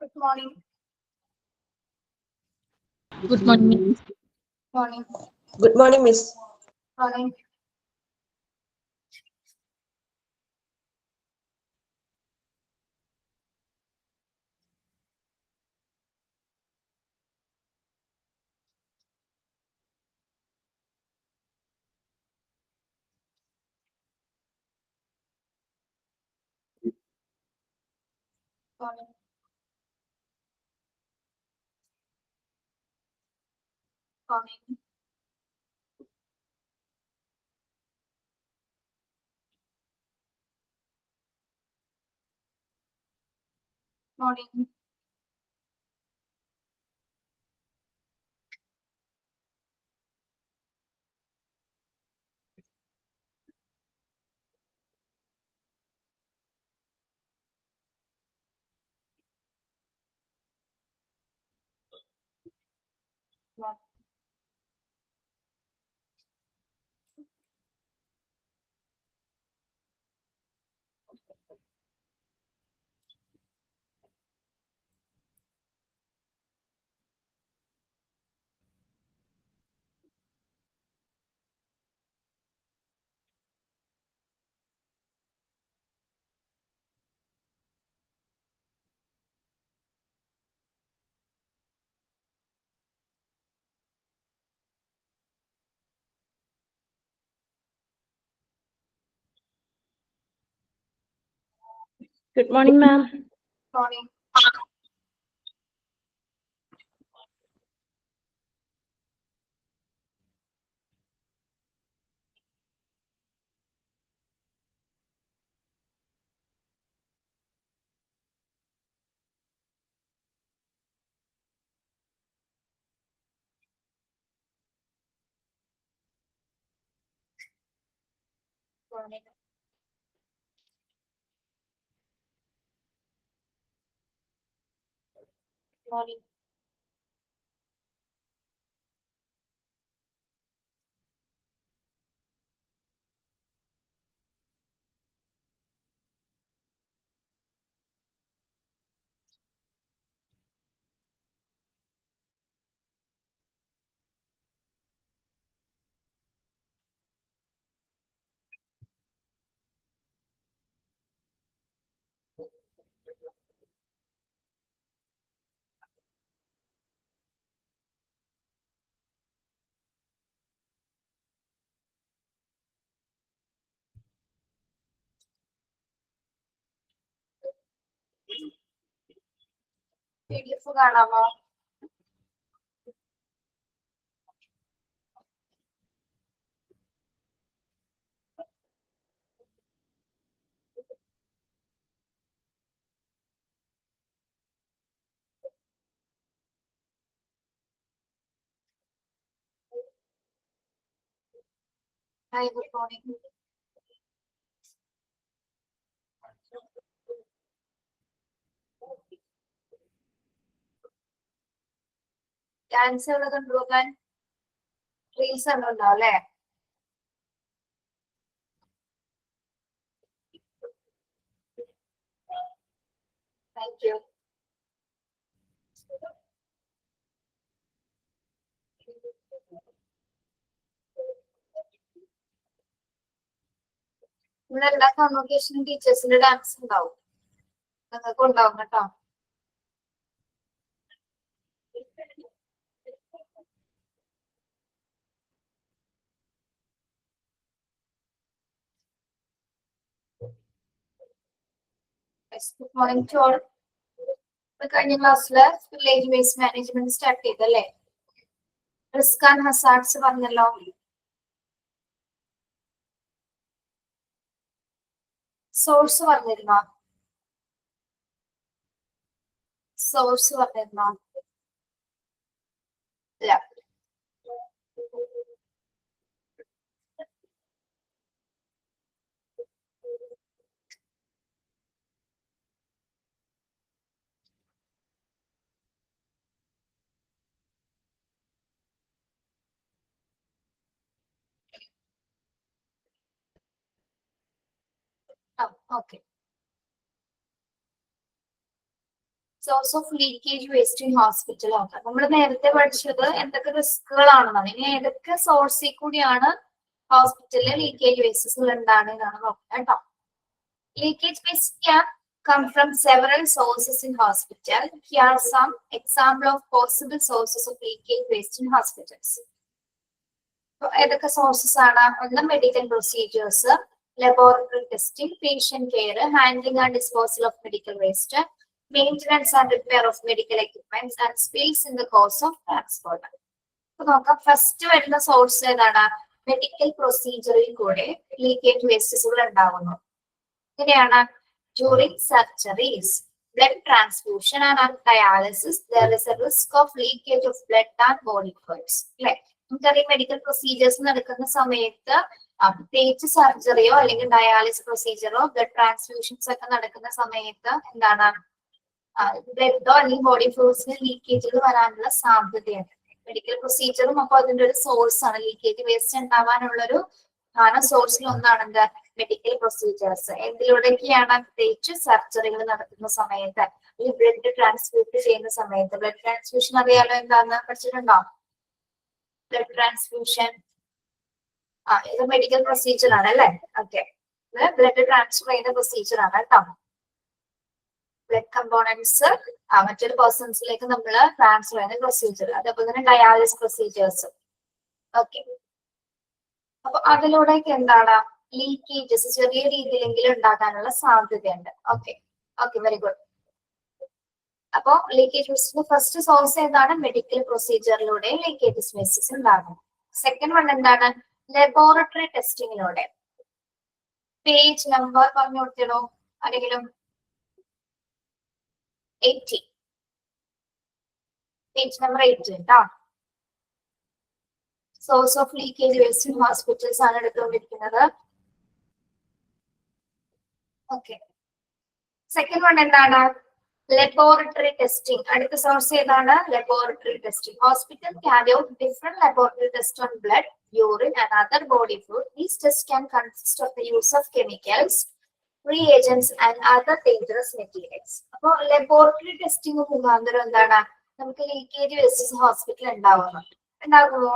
Good morning. Good morning. Morning. Good morning, Miss. Morning. Morning. Morning. Morning. Good morning, ma'am. Morning. Morning. Morning. PDF കാണാമോ? Hi, good morning. Dance എവിടെ കണ്ടുപോകാൻ? Reels എല്ലാം ഉണ്ടാവും അല്ലേ? Thank you. ഇവിടെ എല്ലാ കോൺവൊക്കേഷനും ടീച്ചേഴ്സിന്റെ ഡാൻസ് ഉണ്ടാവും. നിങ്ങൾക്ക് ഉണ്ടാവും കേട്ടോ. Good morning to all. കഴിഞ്ഞ ക്ലാസ്സില് വില്ലേജ് വേസ്റ്റ് മാനേജ്മെന്റ് സ്റ്റാർട്ട് ചെയ്തല്ലേ? റിസ്ക് ആൻഡ് ഹസാർഡ്സ് പറഞ്ഞല്ലോ. സോഴ്സ് പറഞ്ഞിരുന്നോ? സോഴ്സ് പറഞ്ഞിരുന്നോ? ഇല്ല. Okay. Source of leakage waste in hospital നോക്കാം. നമ്മൾ നേരത്തെ പഠിച്ചത് എന്തൊക്കെ റിസ്കുകളാണെന്നാണ്. ഇനി ഏതൊക്കെ സോഴ്സിൽ കൂടിയാണ് ഹോസ്പിറ്റലിലെ ലീക്കേജ് വേസ്റ്റസ് ഉണ്ടാണ് എന്നാണ് നോക്കാം കേട്ടോ. Leakage waste can come from several sources in hospital. Here are some example of possible sources of leakage waste in hospitals. ഏതൊക്കെ സോഴ്സസ് ആണ്? ഒന്ന് medical procedures, laboratory testing, patient care, handling and disposal of medical waste, maintenance and repair of medical equipments and spills in the course of transport. അപ്പൊ നോക്കാം, first വരുന്ന source ഏതാണ്? Medical പ്രൊസീജിയറിൽ കൂടെ leakage വേസ്റ്റസുകൾ ഉണ്ടാകുന്നു. എങ്ങനെയാണ്? During surgeries, blood transfusion and dialysis, there is a risk of leakage of blood and body fluids. നമുക്കറിയാം medical procedures നടക്കുന്ന സമയത്ത് പ്രത്യേകിച്ച് സർജറിയോ അല്ലെങ്കിൽ ഡയാലിസിസ് പ്രൊസീജിയറോ ബ്ലഡ് ട്രാൻസ്ഫ്യൂഷൻസ് ഒക്കെ നടക്കുന്ന സമയത്ത് എന്താണ് ബ്ലഡോ അല്ലെങ്കിൽ ബോഡി ഫ്ലൂയിഡ്സിന് ലീക്കേജുകൾ വരാനുള്ള സാധ്യതയുണ്ട്. മെഡിക്കൽ പ്രൊസീജിയറും അപ്പൊ അതിന്റെ ഒരു സോഴ്സ് ആണ്. ലീക്കേജ് വേസ്റ്റ് ഉണ്ടാവാനുള്ള ഒരു പ്രധാന സോഴ്സിൽ ഒന്നാണ് എന്താ? Medical procedures. എന്തിലൂടെയൊക്കെയാണ്? പ്രത്യേകിച്ച് സർജറികൾ നടത്തുന്ന സമയത്ത്, ഈ ബ്ലഡ് ട്രാൻസ്ഫ്യൂട്ട് ചെയ്യുന്ന സമയത്ത്. ബ്ലഡ് ട്രാൻസ്ഫ്യൂഷൻ അറിയാലോ എന്താന്ന് പഠിച്ചിട്ടുണ്ടോ? ബ്ലഡ് ട്രാൻസ്ഫ്യൂഷൻ ഇത് മെഡിക്കൽ പ്രൊസീജിയർ ആണ് അല്ലെ? ഓക്കെ, ബ്ലഡ് ട്രാൻസ്ഫർ ചെയ്യുന്ന പ്രൊസീജിയർ ആണ് കേട്ടോ. ബ്ലഡ് കമ്പോണൻസ് മറ്റൊരു പേഴ്സൺസിലേക്ക് നമ്മൾ ട്രാൻസ്ഫർ ചെയ്യുന്ന പ്രൊസീജിയർ. അതേപോലെ തന്നെ ഡയാലിസിസ് പ്രൊസീജിയേഴ്സ്. ഓക്കെ, അപ്പൊ അതിലൂടെയൊക്കെ എന്താണ്? ലീക്കേജസ് ചെറിയ രീതിയിലെങ്കിലും ഉണ്ടാകാനുള്ള സാധ്യതയുണ്ട്. Okay okay, very good. അപ്പോ ലീക്കേജ് വേസ്റ്റിന്റെ ഫസ്റ്റ് സോഴ്സ് ഏതാണ്? മെഡിക്കൽ പ്രൊസീജിയറിലൂടെ ലീക്കേജ് വേസ്റ്റസ് ഉണ്ടാകും. സെക്കൻഡ് വൺ എന്താണ്? ലബോറട്ടറി ടെസ്റ്റിങ്ങിലൂടെ. പേജ് നമ്പർ പറഞ്ഞു കൊടുത്തിടോ ആരെങ്കിലും? 80. പേജ് നമ്പർ 80 കേട്ടോ. Source of leakage waste in hospitals ആണ് എടുത്തുകൊണ്ടിരിക്കുന്നത്. ഓക്കെ, സെക്കൻഡ് വൺ എന്താണ്? Laboratory testing. അടുത്ത സോഴ്സ് ഏതാണ്? Laboratory testing. Hospital carry out different laboratory tests on blood, urine and other body fluid. These tests can consist of the use of chemicals, reagents and other dangerous materials. അപ്പൊ laboratory testing മുഖാന്തരം എന്താണ്? നമുക്ക് leakage wastes ഹോസ്പിറ്റലിൽ ഉണ്ടാകുമോ?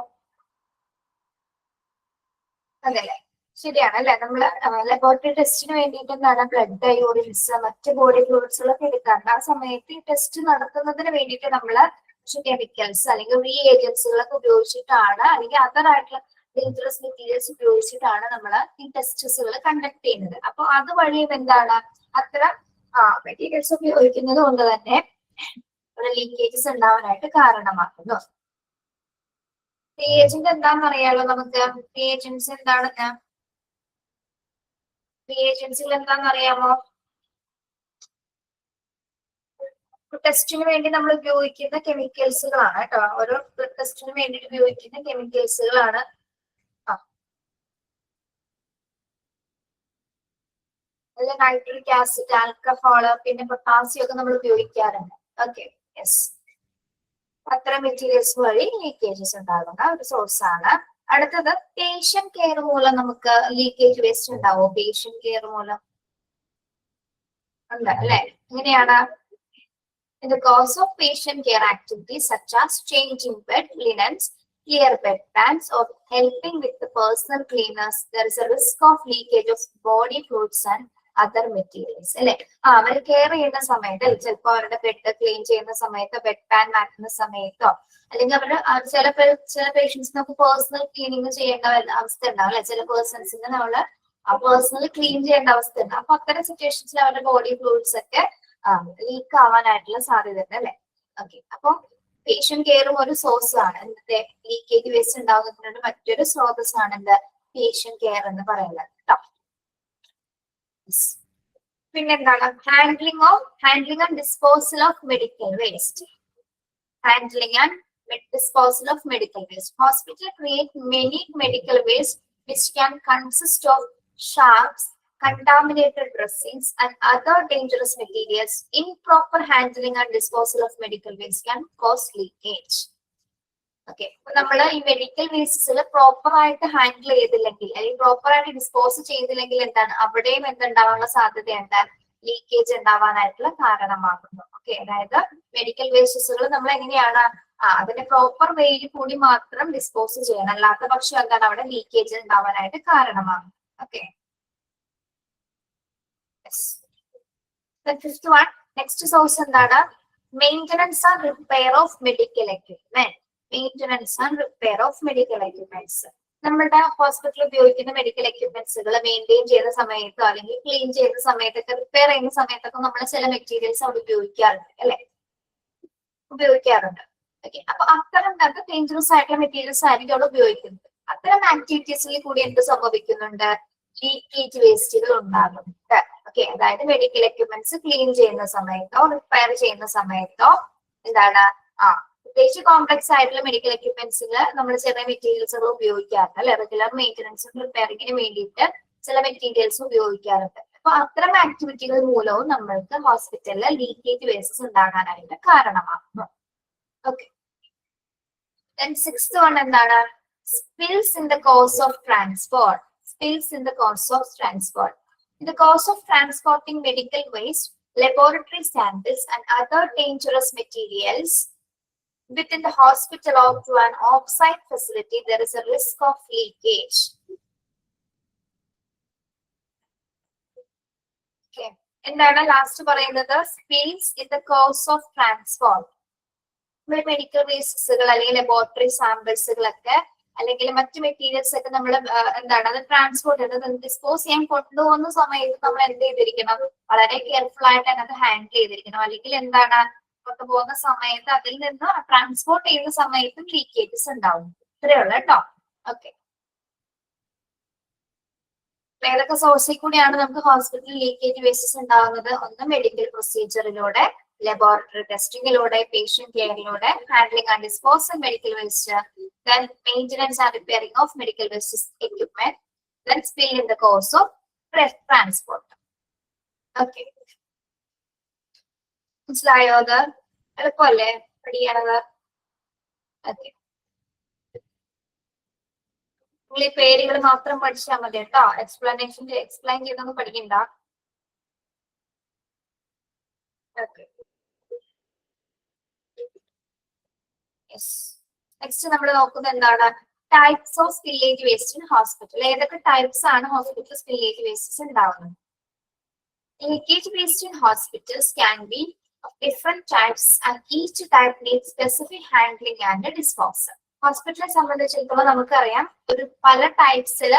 അതല്ലേ, ശരിയാണ് അല്ലെ? നമ്മള് ലബോറട്ടറി ടെസ്റ്റിന് വേണ്ടിയിട്ട് എന്താണ്? ബ്ലഡ്, യൂറിൻസ്, മറ്റ് ബോഡി ഫ്ലൂയിഡ്സുകളൊക്കെ എടുക്കാറുണ്ട്. ആ സമയത്ത് ഈ ടെസ്റ്റ് നടത്തുന്നതിന് വേണ്ടിയിട്ട് നമ്മള് കെമിക്കൽസ് അല്ലെങ്കിൽ റീഏജൻസുകളൊക്കെ ഉപയോഗിച്ചിട്ടാണ്, അല്ലെങ്കിൽ അതറായിട്ടുള്ള ഡേഞ്ചറസ് മെറ്റീരിയൽസ് ഉപയോഗിച്ചിട്ടാണ് നമ്മൾ ഈ ടെസ്റ്റുകൾ കണ്ടക്ട് ചെയ്യുന്നത്. അപ്പൊ അതുവഴിയും എന്താണ്? അത്തരം മെറ്റീരിയൽസ് ഉപയോഗിക്കുന്നത് കൊണ്ട് തന്നെ ലീക്കേജസ് ഉണ്ടാവാനായിട്ട് കാരണമാക്കുന്നു. റിയേജന്റ് എന്താണെന്ന് അറിയാലോ നമുക്ക്? റിയേജൻസ് എന്താണെന്ന്? റിയേജൻസുകൾ എന്താണെന്ന് അറിയാമോ? ടെസ്റ്റിന് വേണ്ടി നമ്മൾ ഉപയോഗിക്കുന്ന കെമിക്കൽസുകളാണ് കേട്ടോ. ഓരോ ടെസ്റ്റിന് വേണ്ടിയിട്ട് ഉപയോഗിക്കുന്ന കെമിക്കൽസുകളാണ്. അതിൽ നൈട്രിക് ആസിഡ്, ആൽക്കഹോള്, പിന്നെ പൊട്ടാസ്യം ഒക്കെ നമ്മൾ ഉപയോഗിക്കാറുണ്ട്. Okay, yes. അത്തരം മെറ്റീരിയൽസ് വഴി ലീക്കേജസ് ഉണ്ടാകുന്ന ഒരു സോഴ്സ് ആണ്. അടുത്തത് പേഷ്യന്റ് കെയർ മൂലം നമുക്ക് ലീക്കേജ് വേസ്റ്റ് ഉണ്ടാവോ? പേഷ്യന്റ് കെയർ മൂലം ഉണ്ട് അല്ലെ? എങ്ങനെയാണ്? In the course of patient care activities such as changing bed linens, clear bed pans or helping with the personal cleaners, there is a risk of leakage of body fluids and other materials. അല്ലെ? അവർ care ചെയ്യുന്ന സമയത്ത് ചിലപ്പോ അവരുടെ bed clean ചെയ്യുന്ന സമയത്തോ bed pan മാറ്റുന്ന സമയത്തോ അല്ലെങ്കിൽ അവര് ചില പേഷ്യൻസ് നമുക്ക് പേഴ്സണൽ ക്ലീനിങ് ചെയ്യേണ്ട അവസ്ഥ ഉണ്ടാവും അല്ലെ? ചില പേഴ്സൺസിന് നമ്മള് പേഴ്സണൽ ക്ലീൻ ചെയ്യേണ്ട അവസ്ഥ ഉണ്ട്. അപ്പൊ അത്തരം സിറ്റുവേഷൻസിൽ അവരുടെ ബോഡി ഫ്ലൂയിഡ്സ് ഒക്കെ ലീക്ക് ആവാനായിട്ടുള്ള സാധ്യത ഉണ്ട് അല്ലെ? ഓക്കെ, അപ്പൊ പേഷ്യന്റ് കെയറും ഒരു സോഴ്സ് ആണ്. എന്നിട്ട് ലീക്കേജ് വേസ്റ്റ് ഉണ്ടാകുന്നതിനുള്ള മറ്റൊരു സ്രോതസ്സാണ് എന്ത്? പേഷ്യന്റ് കെയർ എന്ന് പറയുന്നത് കേട്ടോ. പിന്നെന്താണ്? Handling and disposal of medical waste. Handling and disposal of medical waste. Hospital create many medical waste which can consist of sharps, contaminated dressings and other dangerous materials. Improper handling and disposal of medical waste can cause leakage. Okay, നമ്മൾ ഈ medical വേസ്റ്റ്സിൽ proper ആയിട്ട് handle ചെയ്തില്ലെങ്കിൽ അല്ലെങ്കിൽ proper ആയിട്ട് dispose ചെയ്തില്ലെങ്കിൽ എന്താണ്? അവിടെയും എന്തുണ്ടാവാനുള്ള സാധ്യതയുണ്ട്? ലീക്കേജ് ഉണ്ടാവാനായിട്ടുള്ള കാരണമാകുന്നു. ഓക്കെ, അതായത് മെഡിക്കൽ വേസ്റ്റസുകൾ നമ്മൾ എങ്ങനെയാണ് അതിന്റെ പ്രോപ്പർ വേയിൽ കൂടി മാത്രം ഡിസ്പോസ് ചെയ്യണം, അല്ലാത്ത പക്ഷം എന്താണ് അവിടെ ലീക്കേജ് ഉണ്ടാവാനായിട്ട് കാരണമാണ്. Okay, fifth one, next source എന്താണ്? Maintenance and repair of medical equipment. Maintenance and repair of medical equipments. നമ്മുടെ ഹോസ്പിറ്റലിൽ ഉപയോഗിക്കുന്ന മെഡിക്കൽ എക്യുപ്മെന്റ്സുകൾ മെയിൻറ്റെയിൻ ചെയ്യുന്ന സമയത്തോ അല്ലെങ്കിൽ ക്ലീൻ ചെയ്യുന്ന സമയത്തൊക്കെ റിപ്പയർ ചെയ്യുന്ന സമയത്തൊക്കെ നമ്മൾ ചില മെറ്റീരിയൽസ് അവിടെ ഉപയോഗിക്കാറുണ്ട് അല്ലെ, ഉപയോഗിക്കാറുണ്ട്. ഓക്കെ, അപ്പൊ അത്തരം ഡേഞ്ചറസ് ആയിട്ടുള്ള മെറ്റീരിയൽസ് ആയിരിക്കും അവിടെ ഉപയോഗിക്കുന്നത്. അത്തരം ആക്ടിവിറ്റീസിൽ കൂടി എന്ത് സംഭവിക്കുന്നുണ്ട്? ലീക്കേജ് വേസ്റ്റുകൾ ഉണ്ടാകുന്നുണ്ട്. ഓക്കെ, അതായത് മെഡിക്കൽ എക്യുപ്മെന്റ്സ് ക്ലീൻ ചെയ്യുന്ന സമയത്തോ റിപ്പയർ ചെയ്യുന്ന സമയത്തോ എന്താണ് പ്രത്യേകിച്ച് കോംപ്ലക്സ് ആയിട്ടുള്ള മെഡിക്കൽ എക്യുപ്മെന്റ്സിൽ നമ്മൾ ചില മെറ്റീരിയൽസുകൾ ഉപയോഗിക്കാറുണ്ട് അല്ലെ, റെഗുലർ മെയിൻ്റനൻസും റിപ്പയറിങ്ങിന് വേണ്ടിയിട്ട് ചില മെറ്റീരിയൽസ് ഉപയോഗിക്കാറുണ്ട്. അപ്പൊ അത്തരം ആക്ടിവിറ്റികൾ മൂലവും നമ്മൾക്ക് ഹോസ്പിറ്റലിൽ ലീക്കേജ് വേസ്റ്റസ് ഉണ്ടാകാനായിട്ട് കാരണമാകുന്നു. ഓക്കെ, സിക്സ്ത് വൺ എന്താണ്? Spills in the course of transport. Spills in the course of transport. In the course of transporting medical waste, laboratory samples, and other dangerous materials within the hospital or to an off-site facility, there is a risk of leakage. Okay. എന്താണ് last പറയുന്നത്? Spills in the course of transport. Medical വേസ്റ്റസുകൾ അല്ലെങ്കിൽ laboratory സാമ്പിൾസുകളൊക്കെ അല്ലെങ്കിൽ മറ്റു materials ഒക്കെ നമ്മൾ എന്താണ് അത് ട്രാൻസ്പോർട്ട് ചെയ്തത് ഡിസ്പോസ് ചെയ്യാൻ കൊണ്ടുപോകുന്ന സമയത്ത് നമ്മൾ എന്ത് ചെയ്തിരിക്കണം? വളരെ കെയർഫുൾ ആയിട്ട് അതിനകത്ത് ഹാൻഡിൽ ചെയ്തിരിക്കണം. അല്ലെങ്കിൽ എന്താണ് കൊണ്ടുപോകുന്ന സമയത്ത് അതിൽ നിന്ന് ട്രാൻസ്പോർട്ട് ചെയ്യുന്ന സമയത്തും ലീക്കേജസ് ഉണ്ടാവും. ഇത്രയേ ഉള്ളൂ കേട്ടോ. ഓക്കെ, ഏതൊക്കെ സോഴ്സിൽ കൂടിയാണ് നമുക്ക് ഹോസ്പിറ്റലിൽ ലീക്കേജ് വേസ്റ്റസ് ഉണ്ടാകുന്നത്? ഒന്ന് medical പ്രൊസീജിയറിലൂടെ, laboratory testingilode, patient careilode, handling and disposal medical waste, then maintenance and repairing of medical waste equipment, then spill in the course of transport. Okay, മനസ്സിലായോ? അത് എളുപ്പമല്ലേ പഠിക്കാനത്? ഓക്കെ, നിങ്ങൾ ഈ പേരുകൾ മാത്രം പഠിച്ചാൽ മതി കേട്ടോ. എക്സ്പ്ലെയിൻ ചെയ്തൊന്നും പഠിക്കണ്ട. ഓക്കെ, നെക്സ്റ്റ് നമ്മൾ നോക്കുന്നത് എന്താണ്? Types of spillage waste in hospital. ഏതൊക്കെ ടൈപ്സ് ആണ് ഹോസ്പിറ്റൽ സ്പില്ലേജ് വേസ്റ്റസ് ഉണ്ടാവുന്നത്? Leakage waste in hospitals can be of different types and each type needs specific handling and disposal. ഹോസ്പിറ്റലിനെ സംബന്ധിച്ചിടത്തോളം നമുക്കറിയാം പല ടൈപ്സിൽ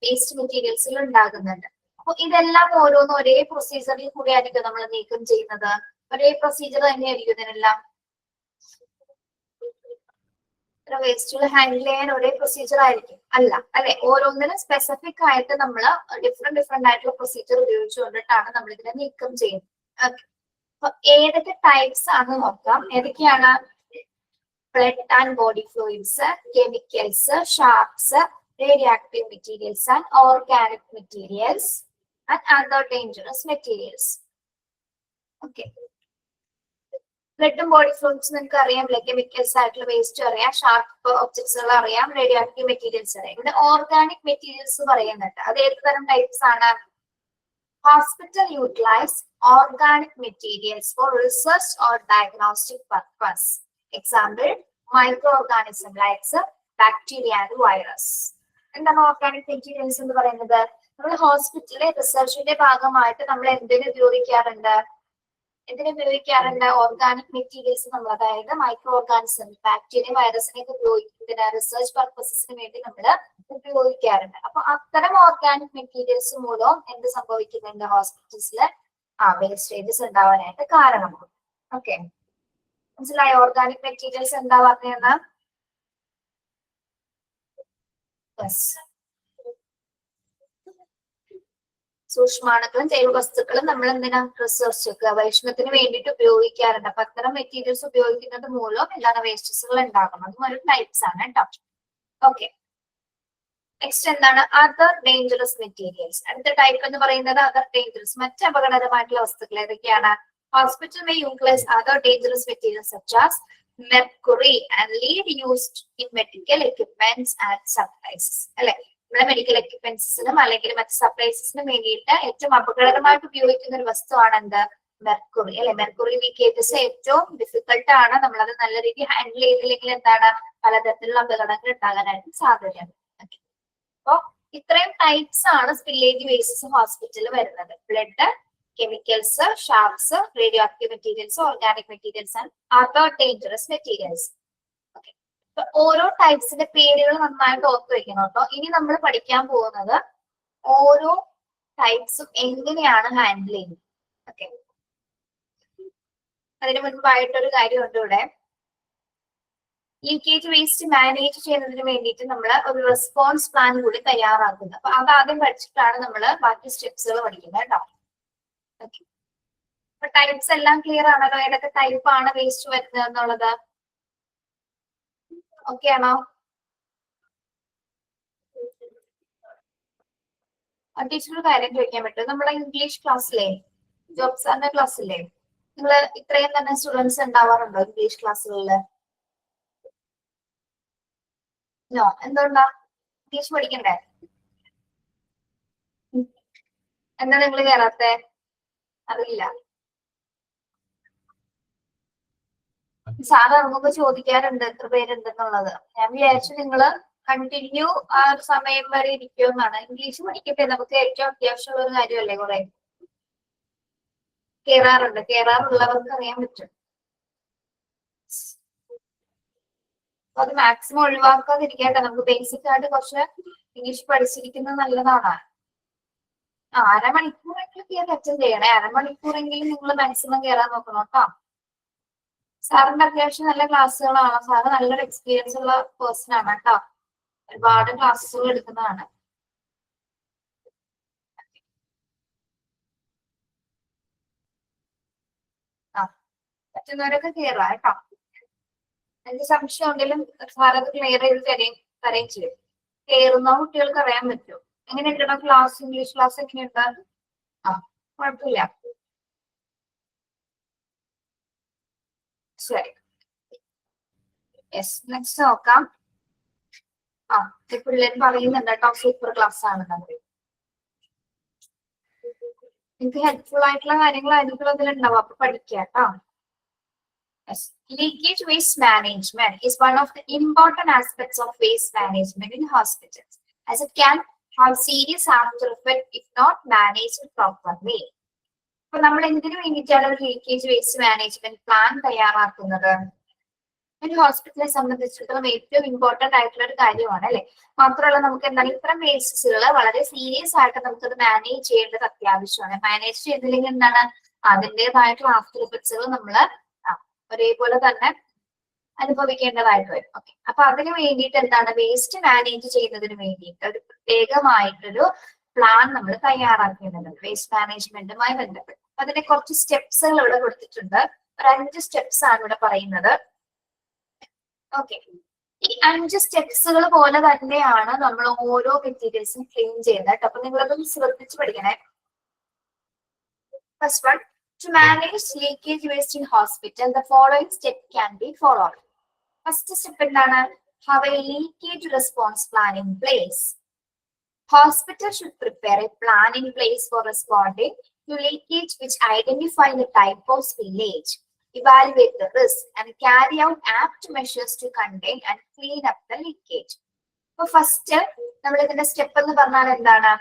വേസ്റ്റ് മെറ്റീരിയൽസിൽ ഉണ്ടാകുന്നുണ്ട്. അപ്പൊ ഇതെല്ലാം ഓരോന്നും ഒരേ പ്രൊസീജിയറിൽ കൂടി ആയിരിക്കും നമ്മൾ നീക്കം ചെയ്യുന്നത്. ഒരേ പ്രൊസീജിയർ തന്നെയായിരിക്കും ഇതിനെല്ലാം. വേസ്റ്റുകൾ ഹാൻഡിൽ ചെയ്യാൻ ഒരേ പ്രൊസീജിയർ ആയിരിക്കും? അല്ല അല്ലെ, ഓരോന്നിനും സ്പെസിഫിക് ആയിട്ട് നമ്മൾ ഡിഫറെന്റ് ആയിട്ടുള്ള പ്രൊസീജിയർ ഉപയോഗിച്ചുകൊണ്ടിട്ടാണ് നമ്മൾ ഇതിനെ നീക്കം ചെയ്യുന്നത്. അപ്പൊ ഏതൊക്കെ ടൈപ്സ് ആണെന്ന് നോക്കാം. ഏതൊക്കെയാണ്? Blood and body fluids, chemicals, sharps, radioactive materials and organic materials and other dangerous materials. Okay, ബ്ലഡും ബോഡി ഫ്ലൂയിഡ്സ് നിങ്ങൾക്ക് അറിയാം, കെമിക്കൽസ് ആയിട്ടുള്ള വേസ്റ്റ് അറിയാം, ഷാർപ്പ് ഒബ്ജക്ട്സുകൾ അറിയാം, റേഡിയോ ആക്റ്റീവ് മെറ്റീരിയൽസ് അറിയാം. ഇവിടെ ഓർഗാനിക് മെറ്റീരിയൽസ് പറയുന്നുണ്ട്. അത് ഏത് തരം ടൈപ്സ് ആണ്? Hospital utilise organic materials for research or diagnostic purpose. Example microorganism likes bacteria and virus. എന്താണ് ഓർഗാനിക് മെറ്റീരിയൽസ് എന്ന് പറയുന്നത്? നമ്മൾ ഹോസ്പിറ്റലിലെ റിസർച്ചിന്റെ ഭാഗമായിട്ട് നമ്മൾ എന്തിനു ഉപയോഗിക്കാറുണ്ട്? ഓർഗാനിക് മെറ്റീരിയൽസ് നമ്മൾ, അതായത് മൈക്രോ ഓർഗാനിസം ബാക്ടീരിയ വൈറസിനെയൊക്കെ ഉപയോഗിക്കുന്നതിന് റിസർച്ച് പർപ്പസസിന് വേണ്ടി നമ്മൾ ഉപയോഗിക്കാറുണ്ട്. അപ്പൊ അത്തരം ഓർഗാനിക് മെറ്റീരിയൽസ് മൂലം എന്ത് സംഭവിക്കുന്നുണ്ട്? ഹോസ്പിറ്റൽസിൽ വേസ്റ്റേജസ് ഉണ്ടാവാനായിട്ട് കാരണമാകും. ഓക്കെ, മനസ്സിലായോ ഓർഗാനിക് മെറ്റീരിയൽസ് എന്താ പറഞ്ഞതെന്ന്? സൂക്ഷ്മാണുക്കളും ജൈവ വസ്തുക്കളും നമ്മൾ എന്തിനാ? റിസർച്ച് ഗവേഷണത്തിന് വേണ്ടിയിട്ട് ഉപയോഗിക്കാറുണ്ട്. അപ്പൊ അത്തരം മെറ്റീരിയൽസ് ഉപയോഗിക്കുന്നത് മൂലം എന്താണ് വേസ്റ്റസുകൾ ഉണ്ടാകും. അതും ഒരു ടൈപ്സ് ആണ് കേട്ടോ. ഓക്കെ, നെക്സ്റ്റ് എന്താണ്? Other dangerous materials. അടുത്ത ടൈപ്പ് എന്ന് പറയുന്നത് അതർ ഡേഞ്ചറസ്, മറ്റ് അപകടകരമായിട്ടുള്ള വസ്തുക്കൾ. ഏതൊക്കെയാണ്? Hospital may utilize other dangerous materials such as mercury and lead used in medical equipments and supplies. അല്ലെ, നമ്മുടെ മെഡിക്കൽ എക്യുപ്മെന്റ്സിനും അല്ലെങ്കിൽ മറ്റ് സപ്ലൈസിനും വേണ്ടിയിട്ട് ഏറ്റവും അപകടകരമായിട്ട് ഉപയോഗിക്കുന്ന ഒരു വസ്തുവാണ് എന്ത്? മെർക്കുറി അല്ലെ, മെർക്കുറി ലീക്കേജസ് ഏറ്റവും ഡിഫിക്കൽട്ട് ആണ്. നമ്മളത് നല്ല രീതിയിൽ ഹാൻഡിൽ ചെയ്തില്ലെങ്കിൽ എന്താണ് പലതരത്തിലുള്ള അപകടങ്ങൾ ഉണ്ടാകാനായിട്ട് സാധ്യതയുണ്ട്. അപ്പൊ ഇത്രയും ടൈപ്സ് ആണ് സ്പില്ലേജ് വേസസ് ഹോസ്പിറ്റലിൽ വരുന്നത്. Blood, chemicals, sharps, radio active materials, organic materials and other dangerous materials. ഓരോ ടൈപ്സിന്റെ പേരുകൾ നന്നായിട്ട് ഓർത്ത് വെക്കണം കേട്ടോ. ഇനി നമ്മൾ പഠിക്കാൻ പോകുന്നത് ഓരോ ടൈപ്സും എങ്ങനെയാണ് ഹാൻഡിൽ ചെയ്യുന്നത്. ഓക്കെ, അതിന് മുൻപായിട്ടൊരു കാര്യമുണ്ട് ഇവിടെ. ലീക്കേജ് വേസ്റ്റ് മാനേജ് ചെയ്യുന്നതിന് വേണ്ടിയിട്ട് നമ്മൾ ഒരു റെസ്പോൺസ് പ്ലാൻ കൂടി തയ്യാറാക്കുന്നത്. അപ്പൊ അത് ആദ്യം പഠിച്ചിട്ടാണ് നമ്മൾ ബാക്കി സ്റ്റെപ്സുകൾ പഠിക്കുന്നത് കേട്ടോ. ഓക്കെ, അപ്പൊ ടൈപ്സ് എല്ലാം ക്ലിയർ ആണല്ലോ, ഏതൊക്കെ ടൈപ്പ് ആണ് വേസ്റ്റ് വരുന്നത് എന്നുള്ളത്. ഓക്കെ ആണോ? ടീച്ചർ കാര്യം ചോദിക്കാൻ പറ്റും. നമ്മളെ ഇംഗ്ലീഷ് ക്ലാസ്സിലെ ജോബ് സാറിന്റെ ക്ലാസ്സിലെ നിങ്ങൾ ഇത്രയും തന്നെ സ്റ്റുഡൻസ് ഉണ്ടാവാറുണ്ടോ ഇംഗ്ലീഷ് ക്ലാസ്സുകളില്? നോ, എന്തുകൊണ്ടാ? ഇംഗ്ലീഷ് പഠിക്കണ്ടേ? എന്താ നിങ്ങൾ കയറാത്തെ? അറിയില്ല. സാറ് ഇറങ്ങുമ്പോ ചോദിക്കാറുണ്ട് എത്ര പേരുണ്ടെന്നുള്ളത്. ഞാൻ വിചാരിച്ചു നിങ്ങള് കണ്ടിന്യൂ ആ ഒരു സമയം വരെ ഇരിക്കുമെന്നാണ്. ഇംഗ്ലീഷ് പഠിക്കട്ടെ, നമുക്ക് ഏറ്റവും അത്യാവശ്യമുള്ള ഒരു കാര്യമല്ലേ. കുറെ കേറാറുണ്ട്, കേറാറുള്ളവർക്ക് അറിയാൻ പറ്റും. അത് മാക്സിമം ഒഴിവാക്കാതിരിക്കട്ടെ. നമുക്ക് ബേസിക് ആയിട്ട് കുറച്ച് ഇംഗ്ലീഷ് പഠിച്ചിരിക്കുന്നത് നല്ലതാണ്. അരമണിക്കൂറെങ്കിലും കയറി അറ്റൻഡ് ചെയ്യണേ. അരമണിക്കൂറെങ്കിലും നിങ്ങൾ മാക്സിമം കയറാൻ നോക്കണം കേട്ടോ. സാറിന്റെ അത്യാവശ്യം നല്ല ക്ലാസ്സുകളാണ്. സാറ് നല്ലൊരു എക്സ്പീരിയൻസ് ഉള്ള പേഴ്സൺ ആണ് കേട്ടോ. ഒരുപാട് ക്ലാസ്സുകൾ എടുക്കുന്നതാണ്. പറ്റുന്നവരൊക്കെ കയറാം കേട്ടോ. എന്ത് സംശയം ഉണ്ടെങ്കിലും സാറത് ക്ലിയർ ചെയ്ത് തരുകയും ചെയ്യും. കയറുന്ന കുട്ടികൾക്ക് അറിയാൻ പറ്റും. എങ്ങനെയുണ്ടോ ക്ലാസ്, ഇംഗ്ലീഷ് ക്ലാസ് എങ്ങനെയുണ്ട്? കുഴപ്പമില്ല. ശരി, യെസ്, നെക്സ്റ്റ് നോക്കാം. പിള്ളേർ പറയുന്നുണ്ട് കേട്ടോ സൂപ്പർ ക്ലാസ് ആണെന്നത്. നിങ്ങൾക്ക് ഹെൽപ്ഫുൾ ആയിട്ടുള്ള കാര്യങ്ങളായിരിക്കും അതിലുണ്ടാവും. അപ്പൊ പഠിക്കാം കേട്ടോ. Yes. Leakage waste management is one of the important aspects of waste management in hospitals, as it can have serious after effect if not managed properly. അപ്പൊ നമ്മൾ എന്തിനു വേണ്ടിയിട്ടാണ് ഒരു ലീക്കേജ് വേസ്റ്റ് മാനേജ്മെന്റ് പ്ലാൻ തയ്യാറാക്കുന്നത്? ഒരു ഹോസ്പിറ്റലിനെ സംബന്ധിച്ചിടത്തോളം ഏറ്റവും ഇമ്പോർട്ടന്റ് ആയിട്ടുള്ള ഒരു കാര്യമാണ് അല്ലെ. മാത്രമല്ല നമുക്ക് എന്താണ് ഇത്തരം വേസ്റ്റസുകൾ വളരെ സീരിയസ് ആയിട്ട് നമുക്കത് മാനേജ് ചെയ്യേണ്ടത് അത്യാവശ്യമാണ്. മാനേജ് ചെയ്തില്ലെങ്കിൽ എന്താണ് അതിൻ്റെതായിട്ടുള്ള ആഫ്റ്റർ ഇഫക്ട്സുകൾ നമ്മൾ ഒരേപോലെ തന്നെ അനുഭവിക്കേണ്ടതായിട്ട് വരും. ഓക്കെ, അപ്പൊ അതിനു വേണ്ടിയിട്ട് എന്താണ് വേസ്റ്റ് മാനേജ് ചെയ്യുന്നതിന് വേണ്ടിയിട്ട് ഒരു പ്രത്യേകമായിട്ടൊരു പ്ലാൻ നമ്മൾ തയ്യാറാക്കേണ്ടതുണ്ട് വേസ്റ്റ് മാനേജ്മെന്റുമായി ബന്ധപ്പെട്ട്. അതിന്റെ കുറച്ച് സ്റ്റെപ്സുകൾ ഇവിടെ കൊടുത്തിട്ടുണ്ട്. ഒരു 5 സ്റ്റെപ്സ് ആണ് ഇവിടെ പറയുന്നത്. ഓക്കെ, ഈ 5 സ്റ്റെപ്സുകൾ പോലെ തന്നെയാണ് നമ്മൾ ഓരോ മെറ്റീരിയൽസും ക്ലീൻ ചെയ്യുന്നത് കേട്ടോ. അപ്പൊ നിങ്ങളതൊന്ന് ശ്രദ്ധിച്ച് പഠിക്കണേ. First one, to manage leakage waste in hospital, the following step can be followed. First step എന്താണ്? Have a leakage response plan in place. Hospital should prepare a plan in place for responding to leakage which identify the type of spillage, evaluate the risk, and carry out apt measures to contain and clean up the leakage. അപ്പൊ first നമ്മൾ ഇതിന്റെ step എന്ന് പറഞ്ഞാൽ എന്താണ്?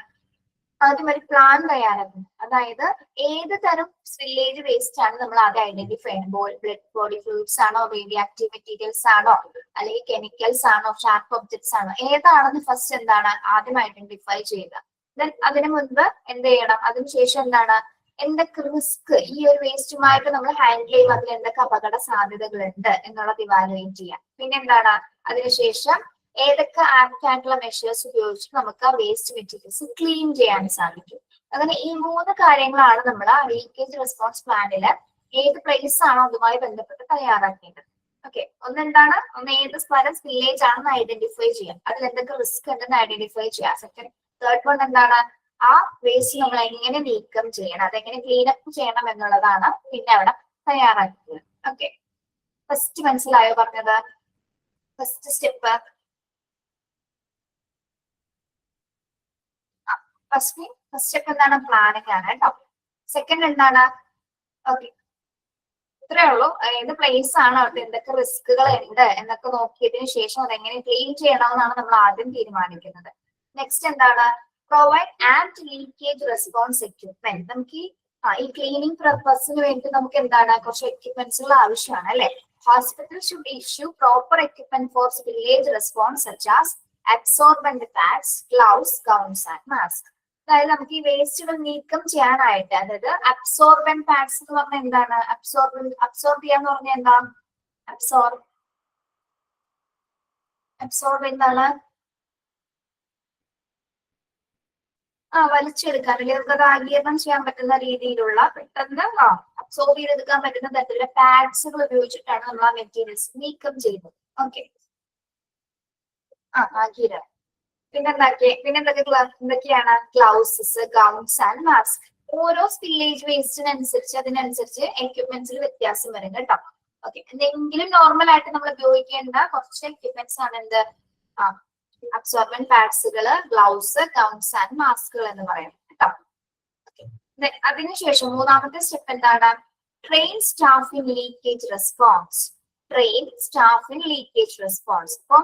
ആദ്യം ഒരു plan തയ്യാറാക്കുന്നു. അതായത് ഏത് തരം സ്പില്ലേജ് വേസ്റ്റ് ആണ് നമ്മൾ ആദ്യം ഐഡന്റിഫൈ ചെയ്യുമ്പോൾ ബ്ലഡ് ബോഡി ഫ്ലൂയിഡ്സ് ആണോ, റേഡിയോ ആക്റ്റീവ് മെറ്റീരിയൽസ് ആണോ, അല്ലെങ്കിൽ കെമിക്കൽസ് ആണോ, ഷാർപ്പ് ഒബ്ജക്ട്സ് ആണോ, ഏതാണെന്ന് ഫസ്റ്റ് എന്താണ് ആദ്യം ഐഡന്റിഫൈ ചെയ്യുക. ദെൻ അതിനു മുൻപ് എന്ത് ചെയ്യണം? അതിനുശേഷം എന്താണ് എന്തൊക്കെ റിസ്ക് ഈ ഒരു വേസ്റ്റുമായിട്ട് നമ്മൾ ഹാൻഡിൽ ചെയ്യുമ്പോൾ അതിൽ എന്തൊക്കെ അപകട സാധ്യതകളുണ്ട് എന്നുള്ളത് ഇവാലുവേറ്റ് ചെയ്യാം. പിന്നെ എന്താണ് അതിനുശേഷം ഏതൊക്കെ ആപ്റ്റ് ആയിട്ടുള്ള മെഷേഴ്സ് ഉപയോഗിച്ച് നമുക്ക് ആ വേസ്റ്റ് മെറ്റീരിയൽസ് ക്ലീൻ ചെയ്യാൻ സാധിക്കും. അങ്ങനെ ഈ 3 കാര്യങ്ങളാണ് നമ്മൾ ആ ലീക്കേജ് റെസ്പോൺസ് പ്ലാനിൽ ഏത് പ്ലേസ് ആണോ അതുമായി ബന്ധപ്പെട്ട് തയ്യാറാക്കേണ്ടത്. ഓക്കെ, ഒന്നെന്താണ്? ഒന്ന് ഏത് സ്ഥലം സ്പില്ലേജ് ആണെന്ന് ഐഡന്റിഫൈ ചെയ്യാം. അതിൽ എന്തൊക്കെ റിസ്ക് ഉണ്ടെന്ന് ഐഡന്റിഫൈ ചെയ്യാം. സെക്കൻഡ്, തേർഡ് വൺ എന്താണ്? ആ വേസ്റ്റ് നമ്മൾ എങ്ങനെ നീക്കം ചെയ്യണം, അതെങ്ങനെ ക്ലീനപ്പ് ചെയ്യണം എന്നുള്ളതാണ് പിന്നെ അവിടെ തയ്യാറാക്കുന്നത്. ഓക്കെ, ഫസ്റ്റ് മനസ്സിലായോ പറഞ്ഞത്? ഫസ്റ്റ് സ്റ്റെപ്പ് ഫസ്റ്റ് സ്റ്റെപ്പ് എന്താണ്? പ്ലാനിങ് ആണ് കേട്ടോ. സെക്കൻഡ് എന്താണ്? ഓക്കെ, ഇത്രേ ഉള്ളൂ. ഏത് പ്ലേസ് ആണ്, അവിടെ എന്തൊക്കെ റിസ്കുകൾ ഉണ്ട് എന്നൊക്കെ നോക്കിയതിനു ശേഷം അതെങ്ങനെ ക്ലീൻ ചെയ്യണമെന്നാണ് നമ്മൾ ആദ്യം തീരുമാനിക്കുന്നത്. നെക്സ്റ്റ് എന്താണ്? Provide and leakage response equipment. നമുക്ക് ഈ ക്ലീനിങ് പർപ്പസിന് വേണ്ടി നമുക്ക് എന്താണ് കുറച്ച് എക്യുപ്മെന്റ്സുകൾ ആവശ്യമാണ് അല്ലെ. Hospital should issue proper equipment for spillage response such as absorbent pads, gloves, gowns and mask. അതായത് നമുക്ക് ഈ വേസ്റ്റുകൾ നീക്കം ചെയ്യാനായിട്ട്, അതായത് അബ്സോർബന്റ് പാഡ്സ് എന്ന് പറഞ്ഞാൽ എന്താണ്? അബ്സോർബ് ചെയ്യാന്ന് പറഞ്ഞാൽ എന്താ? അബ്സോർബ് എന്താണ്? വലിച്ചെടുക്കാൻ അല്ലെങ്കിൽ ആഗിരണം ചെയ്യാൻ പറ്റുന്ന രീതിയിലുള്ള പെട്ടെന്ന് അബ്സോർബ് ചെയ്തെടുക്കാൻ പറ്റുന്ന തരത്തിലുള്ള പാഡ്സുകൾ ഉപയോഗിച്ചിട്ടാണ് നമ്മൾ ആ മെറ്റീരിയൽസ് നീക്കം ചെയ്യുന്നത്. ഓക്കെ, ആഗിരണം. എന്തൊക്കെയാണ്? ഗ്ലൗസസ്, ഗൗൺസ് ആൻഡ് മാസ്ക്. ഓരോ സ്പില്ലേജ് വേസ്റ്റിനനുസരിച്ച് അതിനനുസരിച്ച് എക്യുപ്മെന്റ്സിൽ വ്യത്യാസം വരും കേട്ടോ. ഓക്കെ, എന്തെങ്കിലും നോർമൽ ആയിട്ട് നമ്മൾ ഉപയോഗിക്കേണ്ട കുറച്ച് എക്യുപ്മെന്റ്സ് ആണ് എന്ത്? അബ്സോർബന്റ് പാഡ്സുകള്, ഗ്ലൗസ്, ഗൗൺസ് ആൻഡ് മാസ്കുകൾ എന്ന് പറയുന്നത് കേട്ടോ. അതിനുശേഷം മൂന്നാമത്തെ സ്റ്റെപ്പ് എന്താണ്? Train staff in leakage response. അപ്പൊ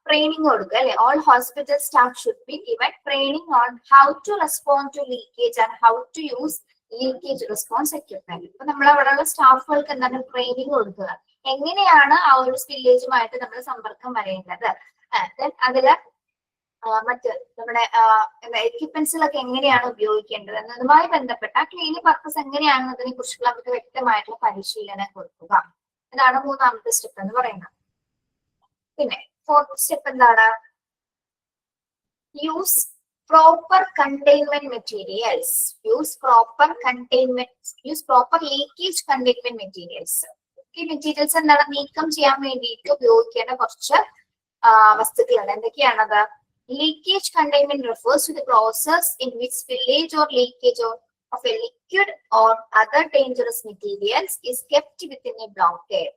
ട്രെയിനിങ് കൊടുക്കുക അല്ലെ. All hospital staff should be given training on how to respond to leakage and how to use leakage response equipment. ഇപ്പൊ നമ്മൾ അവിടെയുള്ള സ്റ്റാഫുകൾക്ക് എന്താണ് ട്രെയിനിങ് കൊടുക്കുക, എങ്ങനെയാണ് ആ ഒരു സ്പില്ലേജുമായിട്ട് നമ്മൾ സമ്പർക്കം വരേണ്ടത്, അതില് മറ്റ് നമ്മുടെ എക്യുപ്മെന്റ്സിലൊക്കെ എങ്ങനെയാണ് ഉപയോഗിക്കേണ്ടത് എന്നതുമായി ബന്ധപ്പെട്ട ക്ലീനിങ് പർപ്പസ് എങ്ങനെയാണെന്നതിനെ കുറിച്ചുള്ള അവർക്ക് വ്യക്തമായിട്ടുള്ള പരിശീലനം കൊടുക്കുക. ഇതാണ് മൂന്നാമത്തെ സ്റ്റെപ്പ് എന്ന് പറയുന്നത്. പിന്നെ ഫോർത്ത് സ്റ്റെപ്പ് എന്താണ്? Use proper containment materials. Use proper leakage containment materials. ഈ മെറ്റീരിയൽസ് എന്താണ്? നീക്കം ചെയ്യാൻ വേണ്ടിയിട്ട് ഉപയോഗിക്കേണ്ട കുറച്ച് വസ്തുക്കളുണ്ട്. എന്തൊക്കെയാണത്? Leakage containment refers to the process in which spillage or leakage of a liquid or other dangerous materials is kept within a blockade.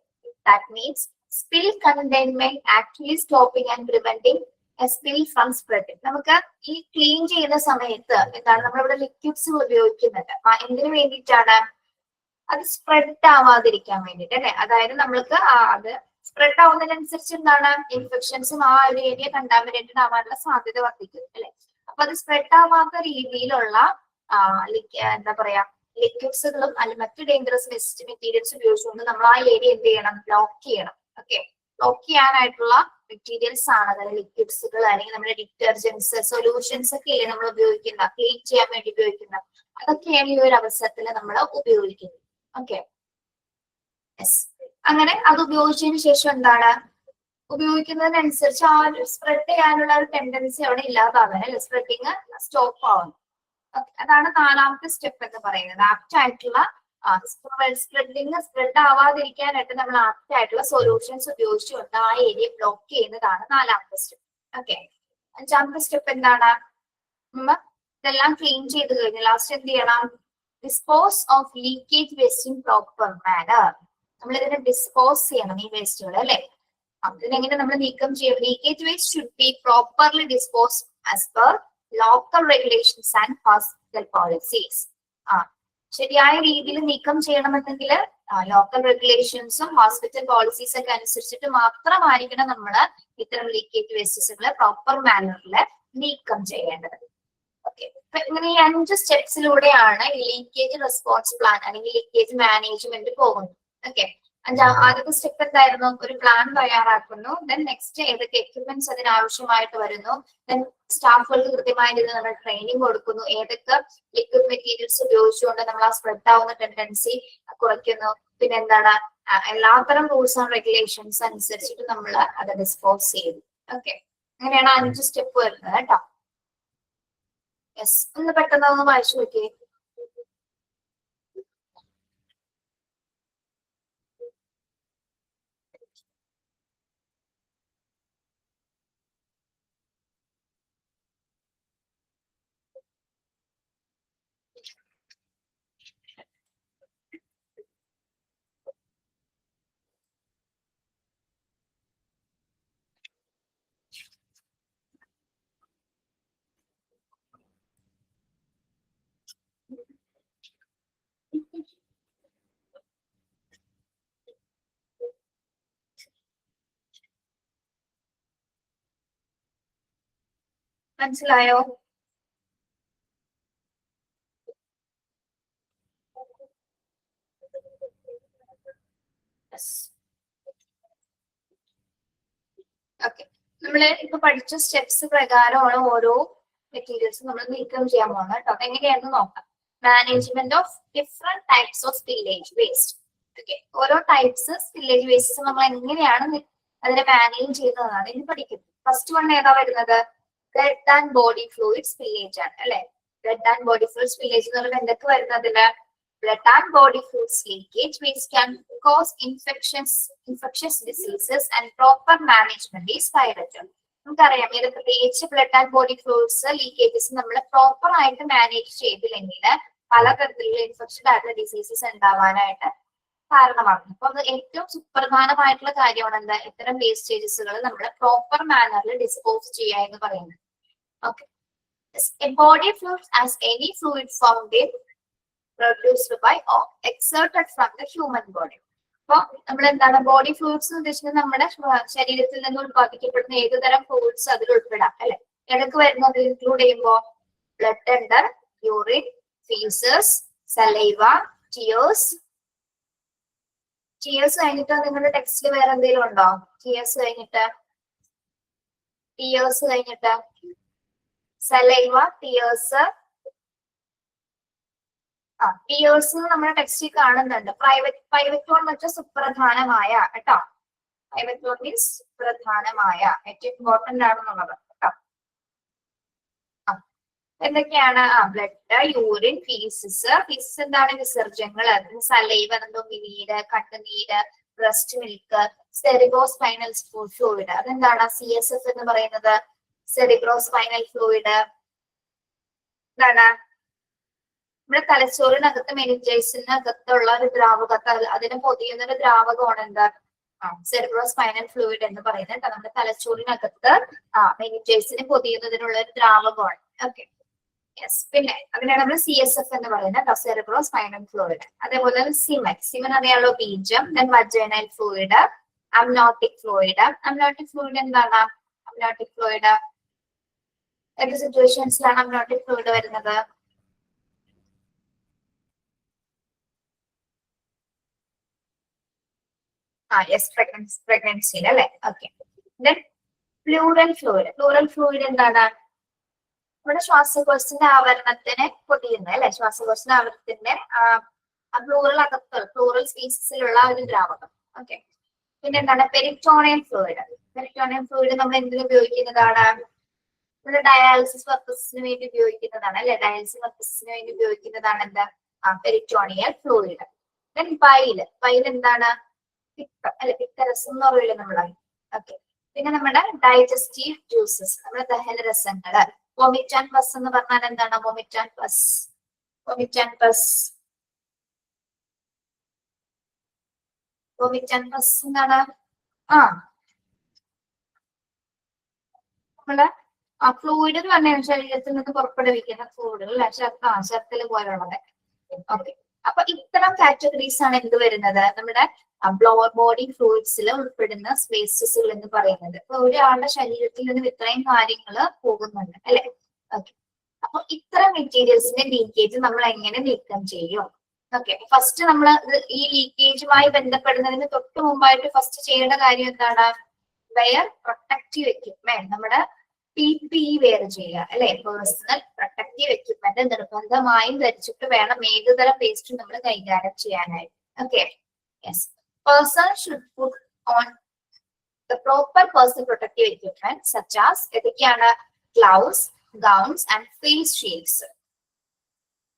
That means spill containment actually stopping and preventing a spill from spreading. നമുക്ക് ഈ clean ചെയ്യുന്ന സമയത്ത് എന്താണ് നമ്മളിവിടെ liquids ഉപയോഗിക്കുന്നത് എന്തിനു വേണ്ടിയിട്ടാണ്? അത് സ്പ്രെഡ് ആവാതിരിക്കാൻ വേണ്ടിയിട്ട് അല്ലെ. അതായത് നമ്മൾക്ക് അത് സ്പ്രെഡ് ആവുന്നതിനനുസരിച്ച് എന്താണ് ഇൻഫെക്ഷൻസും ആ ഒരു ഏരിയ കണ്ടാമിനേറ്റഡ് ആവാനുള്ള സാധ്യത വർദ്ധിക്കും അല്ലെ. അപ്പൊ അത് സ്പ്രെഡ് ആവാത്ത രീതിയിലുള്ള എന്താ പറയാ ലിക്വിഡ്സുകളും അല്ലെങ്കിൽ മറ്റു ഡേഞ്ചറസ് വേസ്റ്റ് മെറ്റീരിയൽസ് ഉപയോഗിച്ചുകൊണ്ട് നമ്മൾ ആ ഏരിയ എന്ത് ചെയ്യണം? ബ്ലോക്ക് ചെയ്യണം. ഓക്കെ, ബ്ലോക്ക് ചെയ്യാനായിട്ടുള്ള മെറ്റീരിയൽസ് ആണ്, അതായത് ലിക്വിഡ്സുകൾ അല്ലെങ്കിൽ നമ്മുടെ ഡിറ്റർജൻസ്, സൊല്യൂഷൻസ് ഒക്കെ അല്ലേ നമ്മൾ ഉപയോഗിക്കുന്ന, ക്ലീൻ ചെയ്യാൻ വേണ്ടി ഉപയോഗിക്കുന്ന, അതൊക്കെയാണ് ഈ ഒരു അവസരത്തിൽ നമ്മൾ ഉപയോഗിക്കുന്നത്. Okay, yes. അങ്ങനെ അത് ഉപയോഗിച്ചതിന് ശേഷം എന്താണ്? ഉപയോഗിക്കുന്നതിനനുസരിച്ച് ആ ഒരു സ്പ്രെഡ് ചെയ്യാനുള്ള ഒരു ടെൻഡൻസി അവിടെ ഇല്ലാതാവാൻ അല്ലെ, സ്പ്രെഡിങ് സ്റ്റോപ്പ് ആവുന്നു. അതാണ് നാലാമത്തെ സ്റ്റെപ്പ് എന്ന് പറയുന്നത്. ആപ്റ്റ് ആയിട്ടുള്ള സ്പ്രെഡ് ആവാതിരിക്കാനായിട്ട് നമ്മൾ ആപ്റ്റ് ആയിട്ടുള്ള സൊല്യൂഷൻസ് ഉപയോഗിച്ചുകൊണ്ട് ആ ഏരിയ ബ്ലോക്ക് ചെയ്യുന്നതാണ് നാലാമത്തെ സ്റ്റെപ്പ്. ഓക്കെ, അഞ്ചാമത്തെ സ്റ്റെപ്പ് എന്താണ്? ഇതെല്ലാം ക്ലീൻ ചെയ്ത് കഴിഞ്ഞ് ലാസ്റ്റ് എന്ത് ചെയ്യണം? Dispose of leakage waste in proper manor. നമ്മൾ ഇതിനെ ഡിസ്പോസ് ചെയ്യണം ഈ വേസ്റ്റുകൾ അല്ലെ. ഇതിനെങ്ങനെ നമ്മൾ നീക്കം ചെയ്യും? Leakage waste should be properly dispose as per local regulations and hospital policies. ശരിയായ രീതിയിൽ നീക്കം ചെയ്യണമെന്നെങ്കിൽ ലോക്കൽ റെഗുലേഷൻസും ഹോസ്പിറ്റൽ പോളിസീസ് ഒക്കെ അനുസരിച്ചിട്ട് മാത്രമായിരിക്കണം നമ്മൾ ഇത്തരം ലീക്കേജ് വേസ്റ്റസുകൾ പ്രോപ്പർ മാനറിൽ നീക്കം ചെയ്യേണ്ടത്. ഓക്കെ, ഇങ്ങനെ ഈ 5 സ്റ്റെപ്സിലൂടെയാണ് ഈ ലീക്കേജ് റെസ്പോൺസ് പ്ലാൻ അല്ലെങ്കിൽ ലീക്കേജ് മാനേജ്മെന്റ് പോകുന്നത്. ഓക്കെ, ആദ്യത്തെ സ്റ്റെപ്പ് എന്തായിരുന്നു? ഒരു പ്ലാൻ തയ്യാറാക്കുന്നു. ദെൻ നെക്സ്റ്റ് ഏതൊക്കെ എക്യുപ്മെന്റ്സ് അതിനാവശ്യമായിട്ട് വരുന്നു, ദെൻ സ്റ്റാഫുകൾക്ക് കൃത്യമായ രീതിയിൽ നമ്മൾ ട്രെയിനിങ് കൊടുക്കുന്നു, ഏതൊക്കെ ലിക്വിഡ് മെറ്റീരിയൽസ് ഉപയോഗിച്ചുകൊണ്ട് നമ്മൾ ആ സ്പ്രെഡ് ആവുന്ന ടെൻഡൻസി കുറയ്ക്കുന്നു, പിന്നെ എന്താണ് എല്ലാത്തരം റൂൾസ് ആൻഡ് റെഗുലേഷൻസ് അനുസരിച്ചിട്ട് നമ്മൾ അത് ഡിസ്പോസ് ചെയ്യുന്നു. ഓക്കെ, അങ്ങനെയാണ് 5 സ്റ്റെപ്പ് വരുന്നത് കേട്ടോ. യെസ്, ഒന്ന് പെട്ടെന്ന് ഒന്ന് വായിച്ചു നോക്കിയേ. മനസ്സിലായോ? ഓക്കെ, നമ്മള് ഇപ്പൊ പഠിച്ച സ്റ്റെപ്സ് പ്രകാരമാണ് ഓരോ മെറ്റീരിയൽസ് നമ്മൾ നീക്കം ചെയ്യാൻ പോകുന്നത് കേട്ടോ. എങ്ങനെയാണെന്ന് നോക്കാം. Management of different types of spillage waste. Okay, ഓരോ ടൈപ്സ് സ്പില്ലേജ് വേസ്റ്റസ് നമ്മൾ എങ്ങനെയാണ് അതിനെ മാനേജ് ചെയ്യുന്നതാണ് ഇനി പഠിക്കുന്നത്. ഫസ്റ്റ് വൺ ഏതാ വരുന്നത്? Blood and body fluid spillage ആണ് അല്ലെ. Blood and body fluid spillage എന്ന് പറയുമ്പോൾ എന്തൊക്കെ വരുന്നതില്? Blood and body fluids leakage, which can cause infectious diseases, and proper management is vital. നമുക്കറിയാം ഇത് പ്രത്യേകിച്ച് blood and body fluids leakages നമ്മൾ പ്രോപ്പർ ആയിട്ട് മാനേജ് ചെയ്തില്ലെങ്കിൽ പലതരത്തിലുള്ള ഇൻഫെക്ഷൻ ആയിട്ടുള്ള ഡിസീസസ് ഉണ്ടാവാനായിട്ട് കാരണമാകും. അപ്പൊ അത് ഏറ്റവും സുപ്രധാനമായിട്ടുള്ള കാര്യമാണ് എന്താ? ഇത്തരം വേസ്റ്റേജസുകൾ നമ്മൾ പ്രോപ്പർ മാനറിൽ ഡിസ്പോസ് ചെയ്യുക എന്ന് പറയുന്നത്. Okay, a body fluid as any fluid found in produced by or exerted from the human body. അപ്പൊ നമ്മൾ എന്താണ് ബോഡി ഫ്ലൂയിഡ്സ് എന്ന് ഉദ്ദേശിക്കുന്നത്? നമ്മുടെ ശരീരത്തിൽ നിന്ന് ഉത്പാദിക്കപ്പെടുന്ന ഏതുതരം ഫ്ലൂയിഡ്സ് അതിൽ ഉൾപ്പെടാം അല്ലെ. ഏതൊക്കെ വരുന്നത് ഇൻക്ലൂഡ് ചെയ്യുമ്പോൾ? ബ്ലഡ് ഉണ്ട്, യൂറിൻ, ഫീസസ്, സലൈവ, ടിയേഴ്സ്. ടിയേഴ്സ് കഴിഞ്ഞിട്ട് നിങ്ങളുടെ ടെക്സ്റ്റിൽ വേറെ എന്തെങ്കിലും ഉണ്ടോ? ടിയേഴ്സ് കഴിഞ്ഞിട്ട് സലൈവ, ടിയേഴ്സ്. ടിയേഴ്സ് നമ്മുടെ ടെക്സ്റ്റിൽ കാണുന്നുണ്ട്. പൈവറ്റോൺ എന്ന് വെച്ചാൽ സുപ്രധാനമായ കേട്ടോ. പൈവറ്റോൺ മീൻസ് സുപ്രധാനമായ, ഏറ്റവും ഇമ്പോർട്ടന്റ് ആണെന്നുള്ളത് കേട്ടോ. എന്തൊക്കെയാണ്? Blood, urine, ഫീസസ്. ഫീസസ് എന്താണ്? വിസർജ്യങ്ങൾ. സലൈവ എന്തോ നീര്, കണ്ണുനീര്, ബ്രസ്റ്റ് മിൽക്ക്, സെറിബ്രോസ്പൈനൽ ഫ്ലൂയിഡ്. അതെന്താണ്? CSF എന്ന് പറയുന്നത്. സെറിബ്രോസ്പൈനൽ ഫ്ലൂയിഡ് എന്താണ്? നമ്മുടെ തലച്ചോറിനകത്ത് മെനിഞ്ചൈസിനകത്തുള്ള ഒരു ദ്രാവകത്തെ അതിനെ പൊതിയുന്ന ഒരു ദ്രാവകമാണ് എന്താ? സെറിബ്രോസ്പൈനൽ ഫ്ലൂയിഡ് എന്ന് പറയുന്നത്. നമ്മുടെ തലച്ചോറിനകത്ത് മെനിഞ്ചൈസിനെ പൊതിയുന്നതിനുള്ള ഒരു ദ്രാവകമാണ്. Okay, yes. പിന്നെ അതിനാണ് നമ്മൾ CSF എന്ന് പറയുന്നത്, സെറിബ്രോസ്പൈനൽ ഫ്ലൂയിഡ്. അതേപോലെ സിമൻ അറിയാലോ, ബീജം. Then vaginal fluid, amniotic fluid. Amniotic fluid എന്താണ്? അമ്നോട്ടിക് ഫ്ലൂയിഡ് ഏത് സിറ്റുവേഷൻസിലാണ് അമ്നോട്ടിക് ഫ്ലൂയിഡ് വരുന്നത്? യെസ്, പ്രഗ്നൻസിയിൽ അല്ലെ. Okay, then plural fluid. Plural fluid എന്താണ്? നമ്മുടെ ശ്വാസകോശത്തിന്റെ ആവരണത്തിനെ പൊതിയുന്നത് അല്ലെ. ശ്വാസകോശത്തിന്റെ ആവരണത്തിന്റെ പ്ലൂറൽ സ്പീസീസിലുള്ള ഒരു ദ്രാവകം. ഓക്കെ, പിന്നെ എന്താണ്? Peritoneal fluid. പെരിറ്റോണിയൽ ഫ്ലൂയിഡ് നമ്മൾ എന്തിനു ഉപയോഗിക്കുന്നതാണ്? നമ്മുടെ ഡയാലിസിസ് പർപ്പസിന് വേണ്ടി ഉപയോഗിക്കുന്നതാണ് അല്ലെ. ഡയാലിസിസ് പർപ്പസിന് വേണ്ടി ഉപയോഗിക്കുന്നതാണ് എന്താ? Peritoneal fluid. ദെൻ ബൈൽ എന്താണ്? പിത്തം അല്ലെ. പിത്തരസം എന്ന് പറയില്ല നമ്മള്. ഓക്കെ, പിന്നെ നമ്മുടെ ഡൈജസ്റ്റീവ് ജ്യൂസസ്, നമ്മുടെ ദഹനരസങ്ങള്. വൊമിറ്റ് ആൻഡ് പസ് എന്ന് പറഞ്ഞാൽ എന്താണ്? വൊമിറ്റ് ആൻഡ് പസ് എന്താണ്? നമ്മള് ഫ്ലൂയിഡ് എന്ന് പറഞ്ഞാൽ ശരീരത്തിൽ നിന്ന് പുറപ്പെടുവിക്കുന്ന ഫ്ലൂയിഡുകൾ അല്ലെ. ശർക്കര പോലുള്ളത്. ഓക്കെ, അപ്പൊ ഇത്തരം കാറ്റഗറീസ് ആണ് എന്ത് വരുന്നത്? നമ്മുടെ ബോഡി ഫ്ലൂയിഡ്സിൽ ഉൾപ്പെടുന്ന വേസ്റ്റസുകൾ എന്ന് പറയുന്നത്. അപ്പൊ ഒരാളുടെ ശരീരത്തിൽ നിന്ന് ഇത്രയും കാര്യങ്ങൾ പോകുന്നുണ്ട് അല്ലെ. ഓക്കെ, അപ്പൊ ഇത്തരം മെറ്റീരിയൽസിന്റെ ലീക്കേജ് നമ്മൾ എങ്ങനെ നീക്കം ചെയ്യും? ഓക്കെ, ഫസ്റ്റ് നമ്മൾ ഈ ലീക്കേജുമായി ബന്ധപ്പെടുന്നതിന് തൊട്ട് മുമ്പായിട്ട് ഫസ്റ്റ് ചെയ്യേണ്ട കാര്യം എന്താണ്? Wear protective equipment. നമ്മുടെ PPE വെയർ ചെയ്യുക അല്ലെ. പേഴ്സണൽ പ്രൊട്ടക്റ്റീവ് എക്യുപ്മെന്റ് നിർബന്ധമായും ധരിച്ചിട്ട് വേണം ഏതുതരം വേസ്റ്റ് നമ്മൾ കൈകാര്യം ചെയ്യാനായിട്ട്. Okay, yes. Person should put on the proper personal protective equipment such as ഏതൊക്കെയാണ്? gloves, gowns and face shields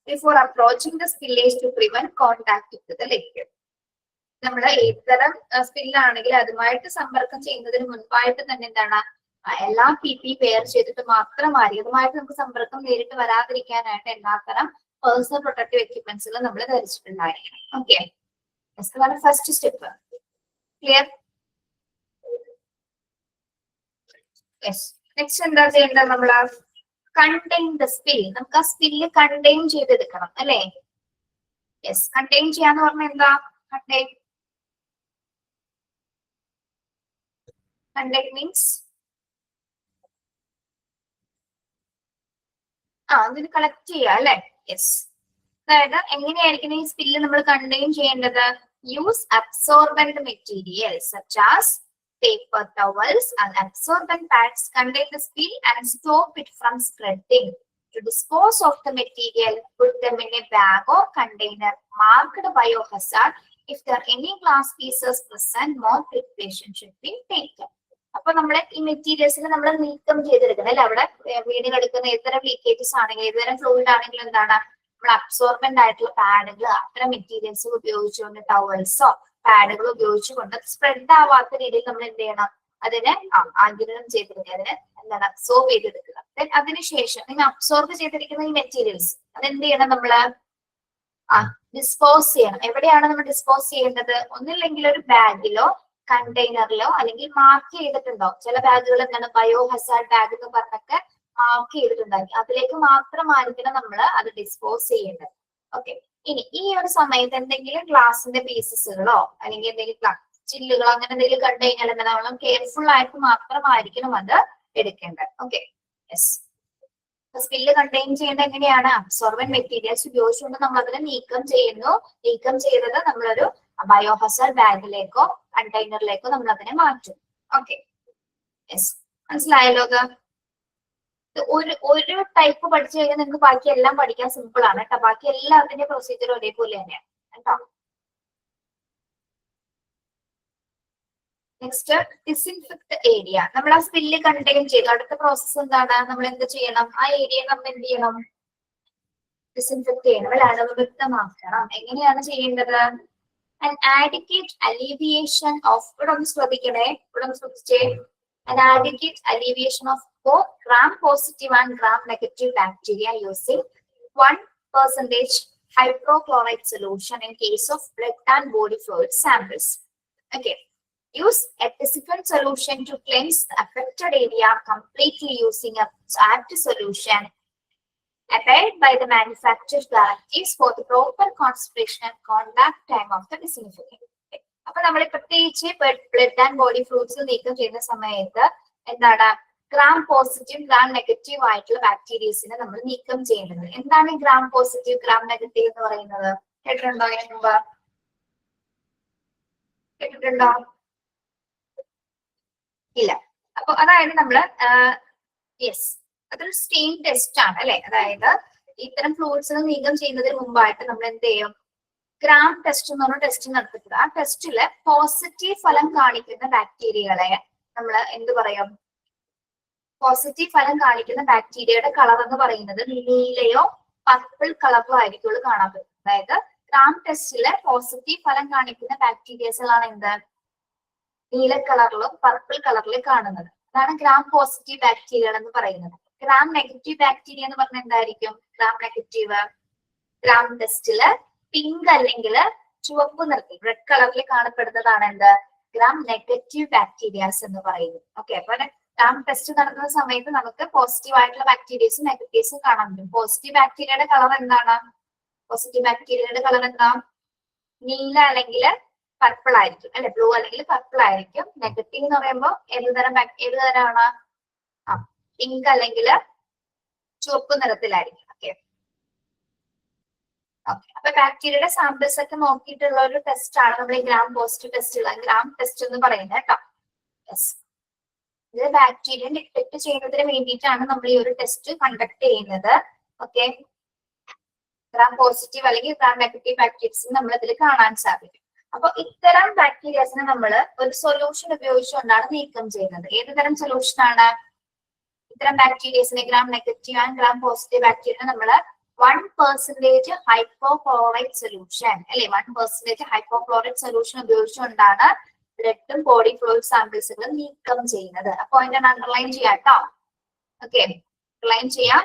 before approaching the spillage to prevent contact with the liquid. നമ്മൾ ഏതുതരം സ്പില്ലാണെങ്കിൽ അതുമായിട്ട് സമ്പർക്കം ചെയ്യുന്നതിന് മുൻപായിട്ട് തന്നെ എന്താണ്? എല്ലാ PPE വെയർ ചെയ്തിട്ട് മാത്രമായി അതുമായിട്ട് നമുക്ക് സമ്പർക്കം നേരിട്ട് വരാതിരിക്കാനായിട്ട് എല്ലാത്തരം പേഴ്സണൽ പ്രൊട്ടക്റ്റീവ് എക്യുപ്മെന്റ്സുകൾ നമ്മൾ ധരിച്ചിട്ടുണ്ടായിരിക്കണം. ഓക്കെ, അതാണ് first step. Clear? Yes. Next എന്താ ചെയ്യേണ്ടത്? നമ്മൾ കണ്ടെയ്ൻ ദ സ്പിൽ. നമുക്ക് ആ സ്പില്ല് കണ്ടെയ്ൻ ചെയ്തെടുക്കണം അല്ലെ. യെസ്, കണ്ടെയ്ൻ ചെയ്യാന്ന് പറഞ്ഞാൽ എന്താ? കണ്ടെയ്ൻ മീൻസ് അതിന് കളക്ട് ചെയ്യുക അല്ലെ. യെസ്. അതായത് എങ്ങനെയായിരിക്കും ഈ സ്പില്ല് നമ്മൾ കണ്ടെയ്ൻ ചെയ്യേണ്ടത്? Use absorbent material such as paper towels and absorbent pads contain the spill and stop it from spreading. To dispose of the material, put them in a bag or container marked biohazard. If there are any glass pieces present, more precaution should be taken. അപ്പൊ നമ്മളെ ഈ മെറ്റീരിയൽസിനെ നമ്മൾ നീക്കം ചെയ്തെടുക്കണം അല്ലെ. അവിടെ വീട് കിടക്കുന്ന ഏതുതരം ലീക്കേജസ് ആണെങ്കിലും ഏതുതരം ഫ്ലൂയിഡ് ആണെങ്കിലും എന്താണ് നമ്മൾ അബ്സോർബന്റ് ആയിട്ടുള്ള പാഡുകൾ അത്തരം മെറ്റീരിയൽസ് ഉപയോഗിച്ചുകൊണ്ട് ടവൽസോ പാഡുകൾ ഉപയോഗിച്ചുകൊണ്ട് സ്പ്രെഡ് ആവാത്ത രീതിയിൽ നമ്മൾ എന്ത് ചെയ്യണം? അതിനെ ആഗിരണം ചെയ്തിരിക്കുക, അതിനെ എന്താണ് അബ്സോർബ് ചെയ്തെടുക്കുക. അതിനുശേഷം നിങ്ങൾ അബ്സോർബ് ചെയ്തിരിക്കുന്ന ഈ മെറ്റീരിയൽസ് അതെന്ത് ചെയ്യണം? നമ്മള് ഡിസ്പോസ് ചെയ്യണം. എവിടെയാണ് നമ്മൾ ഡിസ്പോസ് ചെയ്യേണ്ടത്? ഒന്നില്ലെങ്കിൽ ഒരു ബാഗിലോ കണ്ടെയ്നറിലോ അല്ലെങ്കിൽ മാർക്ക് ചെയ്തിട്ടുണ്ടോ. ചില ബാഗുകൾ എന്താണ് ബയോ ഹസാർഡ് ബാഗ് എന്ന് പറഞ്ഞൊക്കെ മാർക്ക് ചെയ്തിട്ടുണ്ടായിരിക്കും. അതിലേക്ക് മാത്രമായിരിക്കണം നമ്മൾ അത് ഡിസ്പോസ് ചെയ്യേണ്ടത്. ഓക്കെ. ഇനി ഈ ഒരു സമയത്ത് എന്തെങ്കിലും ഗ്ലാസിന്റെ പീസസുകളോ അല്ലെങ്കിൽ എന്തെങ്കിലും ചില്ലുകളോ അങ്ങനെ എന്തെങ്കിലും കണ്ടു കഴിഞ്ഞാൽ എന്താ നമ്മൾ കെയർഫുൾ ആയിട്ട് മാത്രമായിരിക്കണം അത് എടുക്കേണ്ടത്. ഓക്കെ. യെസ്. സ്പില്ല് കണ്ടെയ്ൻ ചെയ്യേണ്ടത് എങ്ങനെയാണ്? അബ്സോർബന്റ് മെറ്റീരിയൽസ് ഉപയോഗിച്ചുകൊണ്ട് നമ്മൾ അതിനെ നീക്കം ചെയ്യുന്നു. നീക്കം ചെയ്തത് നമ്മളൊരു ബയോഹസാർഡ് ബാഗിലേക്കോ കണ്ടെയ്നറിലേക്കോ നമ്മൾ അതിനെ മാറ്റും. ഓക്കെ. യെസ്. മനസ്സിലായല്ലോ? ഒരു ടൈപ്പ് പഠിച്ചു കഴിഞ്ഞാൽ നിങ്ങൾക്ക് ബാക്കി എല്ലാം പഠിക്കാൻ സിമ്പിൾ ആണ് കേട്ടോ. ബാക്കി എല്ലാത്തിന്റെ പ്രൊസീജിയർ ഒരേപോലെ തന്നെയാണ് കേട്ടോ. Next disinfect area. നമ്മൾ ആ സ്പില്ല് കണ്ടെയ്ൻ ചെയ്തു. അടുത്ത പ്രോസസ് എന്താണ്? നമ്മൾ എന്ത് ചെയ്യണം? ആ ഏരിയ നമ്മൾ എന്ത് ചെയ്യണം? ഡിസിൻഫെക്ട് ചെയ്യണം അല്ലെ, അണുവിമുക്തമാക്കണം. എങ്ങനെയാണ് ചെയ്യേണ്ടത്? An adequate alleviation of, ഇവിടെ ഒന്ന് ശ്രദ്ധിക്കണേ, ഇവിടെ ഒന്ന് ശ്രദ്ധിച്ചേ. An adequate alleviation of both gram-positive and gram-negative bacteria using 1% hydrochloride solution in case of blood and body fluid samples. Okay. Use a disinfectant solution to cleanse the affected area completely using a soft solution. Abide by the manufacturer's directives for the proper concentration and contact time of the disinfectant. അപ്പൊ നമ്മൾ പ്രത്യേകിച്ച് blood and body fluids നീക്കം ചെയ്യുന്ന സമയത്ത് എന്താണ് gram positive gram negative ആയിട്ടുള്ള ബാക്ടീരിയസിനെ നമ്മൾ നീക്കം ചെയ്യുന്നത്. എന്താണ് ഗ്രാം പോസിറ്റീവ് ഗ്രാം നെഗറ്റീവ് എന്ന് പറയുന്നത്? കേട്ടിട്ടുണ്ടോ ഇതിനു മുമ്പ്? കേട്ടിട്ടുണ്ടോ? ഇല്ല. അപ്പൊ അതായത് നമ്മള് യെസ് അതൊരു സ്റ്റെയിൻ ടെസ്റ്റ് ആണ് അല്ലെ. അതായത് ഇത്തരം ഫ്ലൂയിഡ്സ് നീക്കം ചെയ്യുന്നതിന് മുമ്പായിട്ട് നമ്മൾ എന്ത് ചെയ്യും? ഗ്രാം ടെസ്റ്റ് എന്ന് പറഞ്ഞ ടെസ്റ്റ് നടത്തിയിട്ടുണ്ട്. ആ ടെസ്റ്റില് പോസിറ്റീവ് ഫലം കാണിക്കുന്ന ബാക്ടീരിയകളെ നമ്മൾ എന്ത് പറയും? പോസിറ്റീവ് ഫലം കാണിക്കുന്ന ബാക്ടീരിയയുടെ കളർ എന്ന് പറയുന്നത് നീലയോ പർപ്പിൾ കളറോ ആയിരിക്കുള്ളൂ കാണാൻ പറ്റും. അതായത് ഗ്രാം ടെസ്റ്റില് പോസിറ്റീവ് ഫലം കാണിക്കുന്ന ബാക്ടീരിയസുകളാണ് എന്ത്? നീല കളറിലും പർപ്പിൾ കളറിലും കാണുന്നത്. അതാണ് ഗ്രാം പോസിറ്റീവ് ബാക്ടീരിയകൾ എന്ന് പറയുന്നത്. ഗ്രാം നെഗറ്റീവ് ബാക്ടീരിയ എന്ന് പറഞ്ഞാൽ എന്തായിരിക്കും? ഗ്രാം നെഗറ്റീവ് ഗ്രാം ടെസ്റ്റില് പിങ്ക് അല്ലെങ്കിൽ ചുവപ്പ് നിറത്തിൽ റെഡ് കളറിൽ കാണപ്പെടുന്നതാണ് എന്ത്? ഗ്രാം നെഗറ്റീവ് ബാക്ടീരിയാസ് എന്ന് പറയുന്നത്. ഓക്കെ. അപ്പൊ ഗ്രാം ടെസ്റ്റ് നടത്തുന്ന സമയത്ത് നമുക്ക് പോസിറ്റീവ് ആയിട്ടുള്ള ബാക്ടീരിയസും നെഗറ്റീവ്സും കാണാൻ പറ്റും. പോസിറ്റീവ് ബാക്ടീരിയയുടെ കളർ എന്താണ്? പോസിറ്റീവ് ബാക്ടീരിയയുടെ കളർ എന്താ? നീല അല്ലെങ്കിൽ പർപ്പിൾ ആയിരിക്കും അല്ലെ, ബ്ലൂ അല്ലെങ്കിൽ പർപ്പിൾ ആയിരിക്കും. നെഗറ്റീവ് എന്ന് പറയുമ്പോൾ ഏത് തരമാണ്? പിങ്ക് അല്ലെങ്കിൽ ചുവപ്പ് നിറത്തിലായിരിക്കും. ഓക്കെ. അപ്പൊ ബാക്ടീരിയയുടെ സാമ്പിൾസ് ഒക്കെ നോക്കിയിട്ടുള്ള ഒരു ടെസ്റ്റ് ആണ് നമ്മൾ ഈ gram positive test gram test എന്ന് പറയുന്നത് കേട്ടോ. യെസ്. ഇത് ബാക്ടീരിയ ഡിറ്റക്ട് ചെയ്യുന്നതിന് വേണ്ടിയിട്ടാണ് നമ്മൾ ഈ ഒരു ടെസ്റ്റ് കണ്ടക്ട് ചെയ്യുന്നത്. ഓക്കെ. ഗ്രാം പോസിറ്റീവ് അല്ലെങ്കിൽ ഗ്രാം നെഗറ്റീവ് ബാക്ടീരിയസ് നമ്മൾ ഇതിൽ കാണാൻ സാധിക്കും. അപ്പൊ ഇത്തരം ബാക്ടീരിയസിനെ നമ്മൾ ഒരു സൊല്യൂഷൻ ഉപയോഗിച്ചുകൊണ്ടാണ് നീക്കം ചെയ്യുന്നത്. ഏത് തരം സൊല്യൂഷൻ ആണ്? ഇത്തരം ബാക്ടീരിയസിനെ gram negative and gram positive bacteria നമ്മൾ 1% ഹൈപ്പോക്ലോറൈഡ് സൊല്യൂഷൻ അല്ലെ, 1% ഹൈപ്പോക്ലോറൈഡ് സൊല്യൂഷൻ ഉപയോഗിച്ചുകൊണ്ടാണ് ബ്ലഡും ബോഡി ഫ്ലൂയിഡ് സാമ്പിൾസുകൾ നീക്കം ചെയ്യുന്നത്. അപ്പൊ അതിന്റെ അണ്ടർലൈൻ ചെയ്യാം കേട്ടോ. ഓക്കെ. അണ്ടർലൈൻ ചെയ്യാം.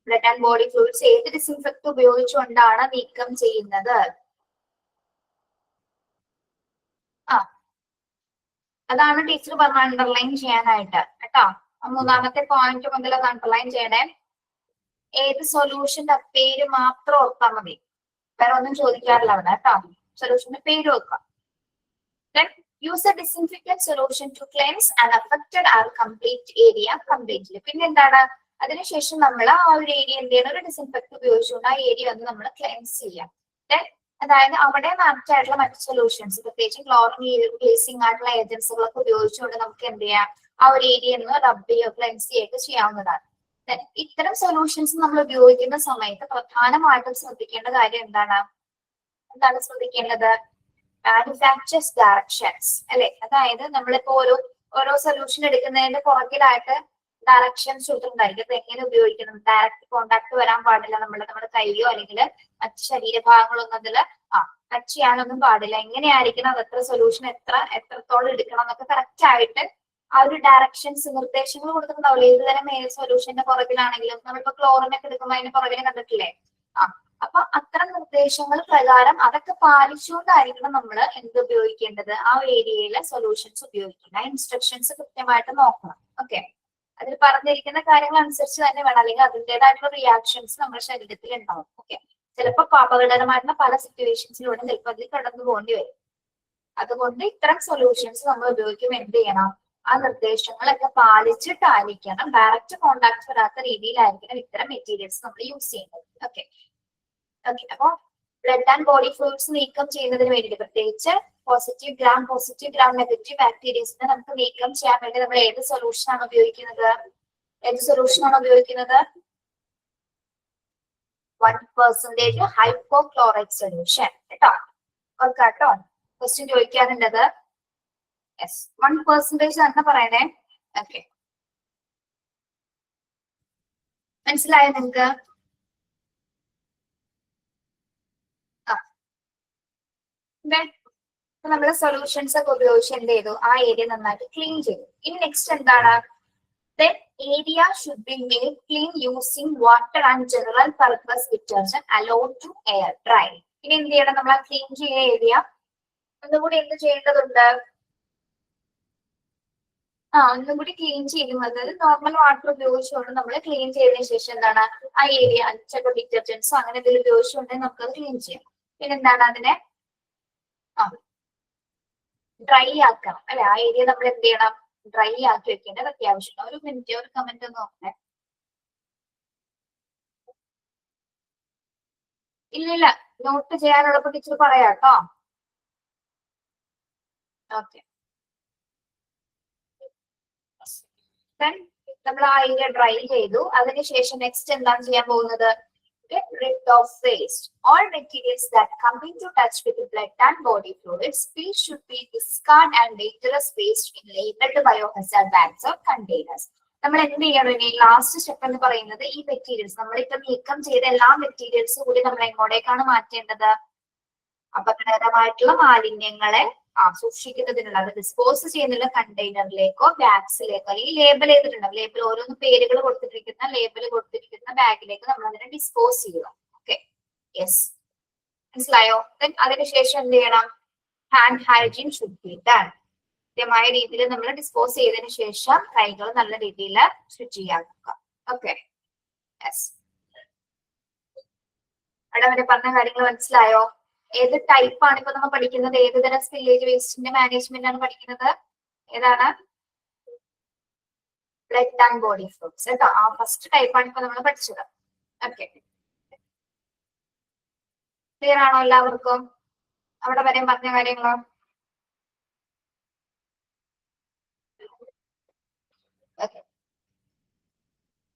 ബ്ലഡ് ആൻഡ് ബോഡി ഫ്ലൂയിഡ്സ് ഏത് ഡിസിൻഫെക്ട് ഉപയോഗിച്ചുകൊണ്ടാണ് നീക്കം ചെയ്യുന്നത്? അതാണ് ടീച്ചർ പറഞ്ഞ അണ്ടർലൈൻ ചെയ്യാനായിട്ട് കേട്ടോ. മൂന്നാമത്തെ പോയിന്റ് മുതൽ അത് അണ്ടർലൈൻ ചെയ്യണേ. ഏത് സൊല്യൂഷന്റെ പേര് മാത്രം ഓർത്താൽ മതി, വേറെ ഒന്നും ചോദിക്കാറില്ല അവിടെ കേട്ടോ. സൊല്യൂഷന്റെ പേര് വെക്കാം. Then use a disinfectant solution to cleanse an affected or complete area completely. പിന്നെ എന്താണ്? അതിനുശേഷം നമ്മൾ ആ ഒരു ഏരിയ എന്ത് ചെയ്യണം, ഒരു ഡിസിൻഫെക്ട് ഉപയോഗിച്ചുകൊണ്ട് ആ ഏരിയ ഒന്ന് നമ്മൾ ക്ലെൻസ് ചെയ്യാം. അതായത് അവിടെ ആപ്റ്റ് ആയിട്ടുള്ള മറ്റു സൊല്യൂഷൻസ്, പ്രത്യേകിച്ച് ക്ലോറിൻ ഗ്ലേസിംഗ് ആയിട്ടുള്ള ഏജൻസുകളൊക്കെ ഉപയോഗിച്ചുകൊണ്ട് നമുക്ക് എന്ത് ചെയ്യാം, ആ ഒരു ഏരിയ ഒന്ന് റബ് ചെയ്യുകയോ ക്ലെൻസ് ചെയ്യുകയോ ചെയ്യാവുന്നതാണ്. ഇത്തരം സൊല്യൂഷൻസ് നമ്മൾ ഉപയോഗിക്കുന്ന സമയത്ത് പ്രധാനമായിട്ടും ശ്രദ്ധിക്കേണ്ട കാര്യം എന്താണ് ശ്രദ്ധിക്കേണ്ടത്? മാനുഫാക്ചേഴ്സ് ഡയറക്ഷൻസ് അല്ലെ. അതായത് നമ്മളിപ്പോ ഓരോ സൊല്യൂഷൻ എടുക്കുന്നതിന്റെ പുറകിലായിട്ട് ഡയറക്ഷൻസ് കൊടുത്തിട്ടുണ്ടായിരിക്കും. അത് എങ്ങനെ ഉപയോഗിക്കണം, ഡയറക്റ്റ് കോണ്ടാക്ട് വരാൻ പാടില്ല, നമ്മുടെ കൈയോ അല്ലെങ്കിൽ മറ്റ് ശരീരഭാഗങ്ങളൊന്നും അതിൽ ടച്ച് ചെയ്യാനൊന്നും പാടില്ല, എങ്ങനെയായിരിക്കണം, അത് എത്ര സൊല്യൂഷൻ എത്രത്തോളം എടുക്കണം എന്നൊക്കെ കറക്റ്റ് ആയിട്ട് ആ ഒരു ഡയറക്ഷൻസ് നിർദ്ദേശങ്ങൾ കൊടുത്തിട്ടുണ്ടാവില്ല. ഏത് തരം സൊല്യൂഷന്റെ പുറകിലാണെങ്കിലും നമ്മളിപ്പോ ക്ലോറിനൊക്കെ എടുക്കുമ്പോൾ അതിന്റെ പുറകിൽ കണ്ടിട്ടില്ലേ? അപ്പൊ അത്തരം നിർദ്ദേശങ്ങൾ പ്രകാരം അതൊക്കെ പാലിച്ചുകൊണ്ടായിരിക്കണം നമ്മൾ എന്ത് ഉപയോഗിക്കേണ്ടത്, ആ ഏരിയയിലെ സൊല്യൂഷൻസ് ഉപയോഗിക്കേണ്ടത്. ആ ഇൻസ്ട്രക്ഷൻസ് കൃത്യമായിട്ട് നോക്കണം. ഓക്കെ, അതിൽ പറഞ്ഞിരിക്കുന്ന കാര്യങ്ങൾ അനുസരിച്ച് തന്നെ വേണം, അല്ലെങ്കിൽ അതിൻ്റെതായിട്ടുള്ള റിയാക്ഷൻസ് നമ്മുടെ ശരീരത്തിൽ ഉണ്ടാവും. ഓക്കെ, ചിലപ്പോൾ അപകടകരമായിട്ടുള്ള പല സിറ്റുവേഷൻസിലൂടെ ചിലപ്പോൾ അതിൽ കടന്നു പോകേണ്ടി വരും. അതുകൊണ്ട് ഇത്തരം സൊല്യൂഷൻസ് നമ്മൾ ഉപയോഗിക്കുമ്പോൾ എന്ത് ചെയ്യണം, ആ നിർദ്ദേശങ്ങളൊക്കെ പാലിച്ചിട്ടായിരിക്കണം, ഡയറക്റ്റ് കോണ്ടാക്ട് വരാത്ത രീതിയിലായിരിക്കണം ഇത്തരം മെറ്റീരിയൽസ് നമ്മൾ യൂസ് ചെയ്യുന്നത്. ഓക്കെ, അപ്പൊ ബ്ലഡ് ആൻഡ് ബോഡി ഫ്ലൂയിഡ്സ് നീക്കം ചെയ്യുന്നതിന് വേണ്ടിയിട്ട് പ്രത്യേകിച്ച് പോസിറ്റീവ് ഗ്രാം നെഗറ്റീവ് ബാക്ടീരിയസിനെ നമുക്ക് നീക്കം ചെയ്യാൻ വേണ്ടി നമ്മൾ ഏത് സൊല്യൂഷനാണ് ഉപയോഗിക്കുന്നത്? 1% ഹൈപ്പോക്ലോറൈറ്റ് സൊല്യൂഷൻ കേട്ടോ. കേട്ടോ, ക്വസ്റ്റ്യൻ ചോദിക്കാറുണ്ടത്. യെസ്, 1% തന്നെ പറയണേ. ഓക്കെ, മനസ്സിലായോ നിങ്ങക്ക്? നമ്മള് സൊല്യൂഷൻസ് ഒക്കെ ഉപയോഗിച്ച് എന്ത് ചെയ്തു, ആ ഏരിയ നന്നായിട്ട് ക്ലീൻ ചെയ്തു. ഇനി നെക്സ്റ്റ് എന്താണ്? Then area should be made clean using water and general purpose detergent allowed to air dry. ഇനി എന്ത് ചെയ്യണം, നമ്മൾ ആ ക്ലീൻ ചെയ്യുന്ന ഏരിയ ഒന്നുകൂടി എന്ത് ചെയ്യേണ്ടതുണ്ട്? ഒന്നും കൂടി ക്ലീൻ ചെയ്യുന്നത് നോർമൽ വാട്ടർ ഉപയോഗിച്ചുകൊണ്ട് നമ്മൾ ക്ലീൻ ചെയ്തതിനു ശേഷം എന്താണ്, ആ ഏരിയ ചിലപ്പോൾ ഡിറ്റർജൻസോ അങ്ങനെ എന്തെങ്കിലും ഉപയോഗിച്ചുകൊണ്ട് നമുക്ക് ക്ലീൻ ചെയ്യാം. പിന്നെ എന്താണ്, അതിനെ ഡ്രൈ ആക്കണം അല്ലെ. ആ ഏരിയ നമ്മൾ എന്ത് ചെയ്യണം, ഡ്രൈ ആക്കി വെക്കേണ്ടത് അത്യാവശ്യമാണ്. ഒരു മിനിറ്റ്, ഒരു കമന്റ് ഒന്ന് നോക്കണേ. ഇല്ല, നോട്ട് ചെയ്യാനുള്ളപ്പോ ടീച്ചർ പറയാം കേട്ടോ. ഓക്കെ, നമ്മൾ ആ ഏരിയ ഡ്രൈ ചെയ്തു. അതിനുശേഷം നെക്സ്റ്റ് എന്താണ് ചെയ്യാൻ പോകുന്നത്? Get rid of waste. All materials that come into touch with blood and body fluids, these should be discarded and dangerous waste in labeled biohazard bags or containers. നമ്മൾ എന്ത് ചെയ്യണം? ഇനി last step എന്ന് പറയുന്നത് ഈ മെറ്റീരിയൽസ് നമ്മളിപ്പോ നീക്കം ചെയ്ത എല്ലാ മെറ്റീരിയൽസും കൂടി നമ്മൾ എങ്ങോട്ടേക്കാണ് മാറ്റേണ്ടത്? അപകടകരമായിട്ടുള്ള മാലിന്യങ്ങളെ സൂക്ഷിക്കുന്നതിനുള്ള, അത് ഡിസ്പോസ് ചെയ്യുന്നുള്ള കണ്ടെയ്നറിലേക്കോ ബാഗ്സിലേക്കോ, അല്ലെങ്കിൽ ലേബൽ ചെയ്തിട്ടുണ്ടാവും, ലേബിൾ ഓരോന്ന് പേരുകൾ കൊടുത്തിരിക്കുന്ന ലേബൽ കൊടുത്തിരിക്കുന്ന ബാഗിലേക്ക് നമ്മൾ അതിനെ ഡിസ്പോസ് ചെയ്യുക. ഓക്കെ, യെസ്, മനസ്സിലായോ? അതിനുശേഷം എന്ത് ചെയ്യണം? Hand hygiene should be done. കൃത്യമായ രീതിയിൽ നമ്മൾ ഡിസ്പോസ് ചെയ്തതിനു ശേഷം കൈകൾ നല്ല രീതിയിൽ ശുചി ചെയ്യാൻ നോക്കുക. ഓക്കെ, യെസ്, അവിടെ വരെ പറഞ്ഞ കാര്യങ്ങൾ മനസ്സിലായോ? ഏത് ടൈപ്പാണ് ഇപ്പൊ നമ്മൾ പഠിക്കുന്നത്? ഏത് തരം സ്പില്ലേജ് വേസ്റ്റിന്റെ മാനേജ്മെന്റ് ആണ് പഠിക്കുന്നത്? ഏതാണ്? ബ്ലഡ് ആൻഡ് ബോഡി ഫ്ലൂയിഡ്സ് കേട്ടോ. ആ ഫസ്റ്റ് ടൈപ്പാണ് ഇപ്പൊ നമ്മൾ പഠിച്ചത്. ഓക്കെ, ക്ലിയർ ആണോ എല്ലാവർക്കും? അവിടെ വരെ പറഞ്ഞ കാര്യങ്ങളോ? ഓക്കെ,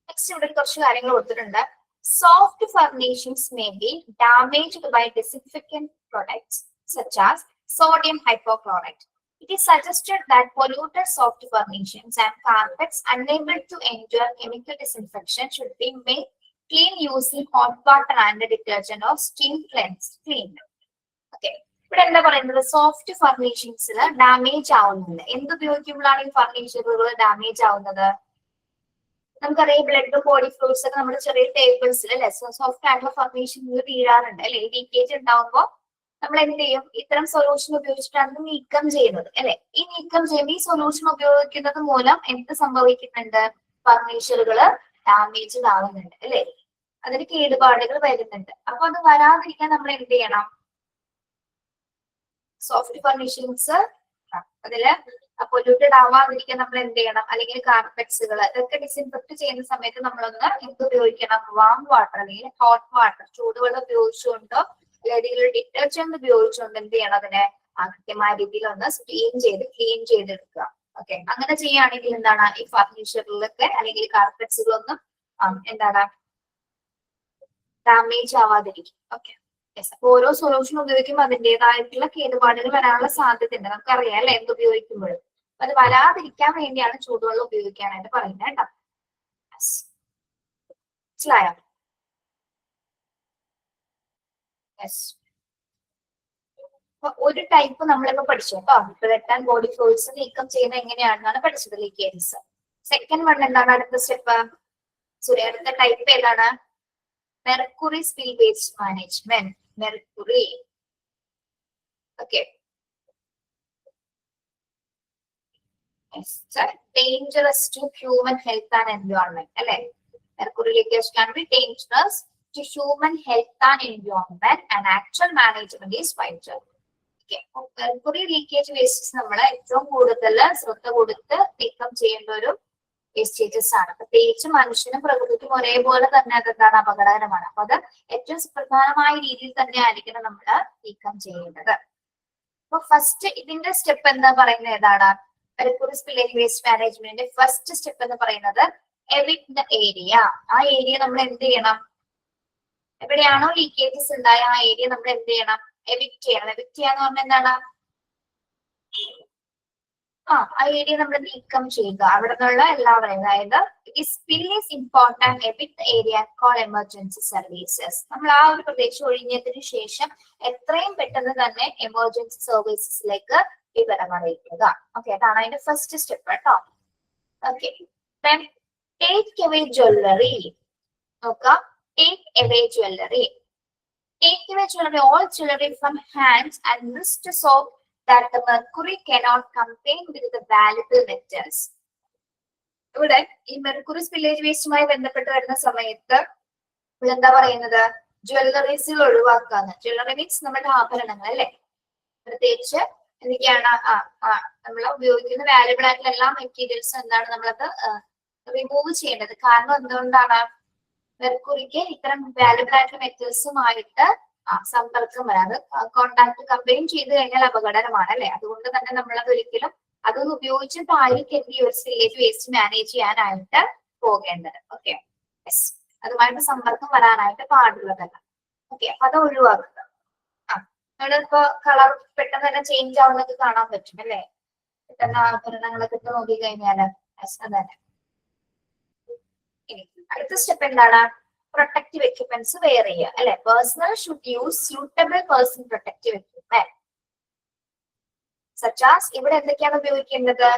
നെക്സ്റ്റ് ഇവിടെ കുറച്ച് കാര്യങ്ങൾ കൊടുത്തിട്ടുണ്ട്. Soft furnishings may be damaged by disinfectant products such as sodium hypochlorite. It is suggested that polluted soft furnishings and carpets unable to endure chemical disinfection should be made clean using hot water and detergent or steam cleaned. Okay, ഇവിടെ എന്താ പറയുന്നത്? Soft ഫർണിഷിങ്സിൽ damage ആവുന്നുണ്ട്. എന്തുപയോഗിക്കുമ്പോഴാണ് ഈ ഫർണിച്ചറുകൾ damage ആവുന്നത്? നമുക്കറിയാം, blood body fluids ഒക്കെ നമ്മുടെ ചെറിയ ടേബിൾസിൽ അല്ലെ സോഫ്റ്റ് ആയിട്ടുള്ള ഫർണിഷിംഗ് വീഴാറുണ്ട് അല്ലെ. ലീക്കേജ് ഉണ്ടാവുമ്പോൾ നമ്മൾ എന്ത് ചെയ്യും? ഇത്തരം സൊല്യൂഷൻ ഉപയോഗിച്ചിട്ടാണ് നീക്കം ചെയ്യുന്നത് അല്ലെ. ഈ നീക്കം ചെയ്യുമ്പോൾ ഈ സൊല്യൂഷൻ ഉപയോഗിക്കുന്നത് മൂലം എന്ത് സംഭവിക്കുന്നുണ്ട്? ഫർണിച്ചറുകൾ ഡാമേജ് ആവുന്നുണ്ട് അല്ലെ, അതിന് കേടുപാടുകൾ വരുന്നുണ്ട്. അപ്പൊ അത് വരാതിരിക്കാൻ നമ്മൾ എന്ത് ചെയ്യണം? സോഫ്റ്റ് ഫർണിഷിങ്സ് അതില് പൊല്യൂട്ടഡ് ആവാതിരിക്കാൻ നമ്മൾ എന്ത് ചെയ്യണം, അല്ലെങ്കിൽ കാർപ്പറ്റ്സുകൾ ഇതൊക്കെ ഡിസിൻഫെക്ട് ചെയ്യുന്ന സമയത്ത് നമ്മളൊന്ന് എന്ത് ഉപയോഗിക്കണം, വാം വാട്ടർ അല്ലെങ്കിൽ ഹോട്ട് വാട്ടർ ചൂടുവെള്ളം ഉപയോഗിച്ചുകൊണ്ടോ അല്ലെങ്കിൽ ഡിറ്റർജന്റ് ഉപയോഗിച്ചുകൊണ്ട് എന്ത് ചെയ്യണം, അതിനെ കൃത്യമായ രീതിയിൽ ഒന്ന് ക്ലീൻ ചെയ്തെടുക്കുക. ഓക്കെ, അങ്ങനെ ചെയ്യുകയാണെങ്കിൽ എന്താണ് ഈ ഫർണിച്ചറിലൊക്കെ അല്ലെങ്കിൽ കാർപ്പറ്റ്സുകളൊന്നും എന്താണ് ഡാമേജ് ആവാതിരിക്കും. ഓക്കെ, അപ്പൊ ഓരോ സൊല്യൂഷൻ ഉപയോഗിക്കുമ്പോൾ അതിൻ്റെതായിട്ടുള്ള കേടുപാടുകൾ വരാനുള്ള സാധ്യത ഉണ്ട്, നമുക്കറിയാം അല്ലെ, എന്ത് ഉപയോഗിക്കുമ്പോഴും. അപ്പൊ അത് വരാതിരിക്കാൻ വേണ്ടിയാണ് ചൂടുവെള്ളം ഉപയോഗിക്കാനായിട്ട് പറയുന്നത് കേട്ടോ. മനസ്സിലായോ? അപ്പൊ ഒരു ടൈപ്പ് നമ്മളിപ്പോ പഠിച്ചു കേട്ടോ, ബ്ലഡ് ആൻഡ് ബോഡി ഫ്ലൂയിഡ്സ് നീക്കം ചെയ്യുന്നത് എങ്ങനെയാണെന്നാണ് പഠിച്ചത്, ലീക്കേജസ്. സെക്കൻഡ് വൺ എന്താണ് അടുത്ത സ്റ്റെപ്പ്? സോറി, അടുത്ത ടൈപ്പ് ഏതാണ്? Mercury spill waste management. Mercury. Okay, dangerous to human health and environment അല്ലെ. Mercury leakage can be dangerous to human health and environment and actual management is vital. Mercury leakage wastes നമ്മൾ ഏറ്റവും കൂടുതൽ ശ്രദ്ധ കൊടുത്ത് നീക്കം ചെയ്യേണ്ട ഒരു വേസ്റ്റേജസ് ആണ്. പ്രത്യേകിച്ച് മനുഷ്യനും പ്രകൃതിക്കും ഒരേപോലെ തന്നെ അതെന്താണ് അപകടകരമാണ്. അപ്പൊ അത് ഏറ്റവും സുപ്രധാനമായ രീതിയിൽ തന്നെ ആയിരിക്കണം നമ്മൾ നീക്കം ചെയ്യേണ്ടത്. അപ്പൊ ഫസ്റ്റ് ഇതിന്റെ സ്റ്റെപ്പ് എന്താ പറയുന്നത് ഏതാണ്? മെർക്കുറി സ്പില്ലേജ് വേസ്റ്റ് മാനേജ്മെന്റിന്റെ ഫസ്റ്റ് സ്റ്റെപ്പ് എന്ന് പറയുന്നത് എവിക്ട് ദ ഏരിയ. ആ ഏരിയ നമ്മൾ എന്ത് ചെയ്യണം? എവിടെയാണോ ലീക്കേജസ് ഉണ്ടായ ആ ഏരിയ നമ്മൾ എന്ത് ചെയ്യണം? എവിക്ട് ചെയ്യണം. എവിക്ട് ചെയ്യാന്ന് പറഞ്ഞാൽ എന്താണ്? ആ ഏരിയ നമ്മൾ നീക്കം ചെയ്യുക, അവിടെ നിന്നുള്ള എല്ലാവരെയും. അതായത് spill is important evict area call emergency services. നമ്മൾ ആ ഒരു പ്രദേശം ഒഴിഞ്ഞതിന് ശേഷം എത്രയും പെട്ടെന്ന് തന്നെ എമർജൻസി സർവീസസിലേക്ക് വിവരം അറിയിക്കുക. ഓക്കെ, അതാണ് അതിന്റെ ഫസ്റ്റ് സ്റ്റെപ്പ് കേട്ടോ. Okay, take away jewellery. നോക്കാം, take away jewellery. Take away jewelry, all jewelry from hands and wrist so that the mercury cannot combine with the valuable metals. ഇവിടെ ഈ മെർക്കുറി സ്പില്ലേജ് വേസ്റ്റുമായി ബന്ധപ്പെട്ട് വരുന്ന സമയത്ത് എന്താ പറയുന്നത്? ജ്വല്ലറീസുകൾ ഒഴിവാക്കാന്ന്. ജ്വല്ലറി മീൻസ് നമ്മുടെ ആഭരണങ്ങൾ അല്ലെ. പ്രത്യേകിച്ച് എന്തൊക്കെയാണ് നമ്മൾ ഉപയോഗിക്കുന്ന വാല്യുബിൾ ആയിട്ടുള്ള എല്ലാ മെറ്റീരിയൽസും എന്താണ് നമ്മളത് റിമൂവ് ചെയ്യേണ്ടത്. കാരണം എന്തുകൊണ്ടാണ്? മെർക്കുറിക്ക് ഇത്തരം വാല്യുബിൾ ആയിട്ടുള്ള മെറ്റൽസുമായിട്ട് സമ്പർക്കം വരാതെ കോണ്ടാക്ട് കമ്പൈൻ ചെയ്ത് കഴിഞ്ഞാൽ അപകടകരമാണ് അല്ലെ. അതുകൊണ്ട് തന്നെ നമ്മളത് ഒരിക്കലും അതൊന്ന് ഉപയോഗിച്ചിട്ടായിരിക്കും ഈ ഒരു സ്പില്ലേജ് വേസ്റ്റ് മാനേജ് ചെയ്യാനായിട്ട് പോകേണ്ടത്. ഓക്കെ, അതുമായിട്ട് സമ്പർക്കം വരാനായിട്ട് പാടുള്ളതല്ല. ഓക്കെ, അപ്പൊ അത് ഒഴിവാക്കുക. നമ്മളിപ്പോ കളർ പെട്ടെന്ന് തന്നെ ചേഞ്ച് ആവുന്നതൊക്കെ കാണാൻ പറ്റും അല്ലെ. പെട്ടെന്ന് ആഭരണങ്ങളൊക്കെ ഇട്ട് നോക്കി കഴിഞ്ഞാല് അതന്നെ. അടുത്ത സ്റ്റെപ്പ് എന്താണ്? പ്രൊട്ടക്റ്റീവ് എക്യുപ്മെന്റ്സ് വെയർ ചെയ്യുക അല്ലെ. Personnel should use suitable personal protective equipment such as. ഇവിടെ എന്തൊക്കെയാണ് ഉപയോഗിക്കേണ്ടത്?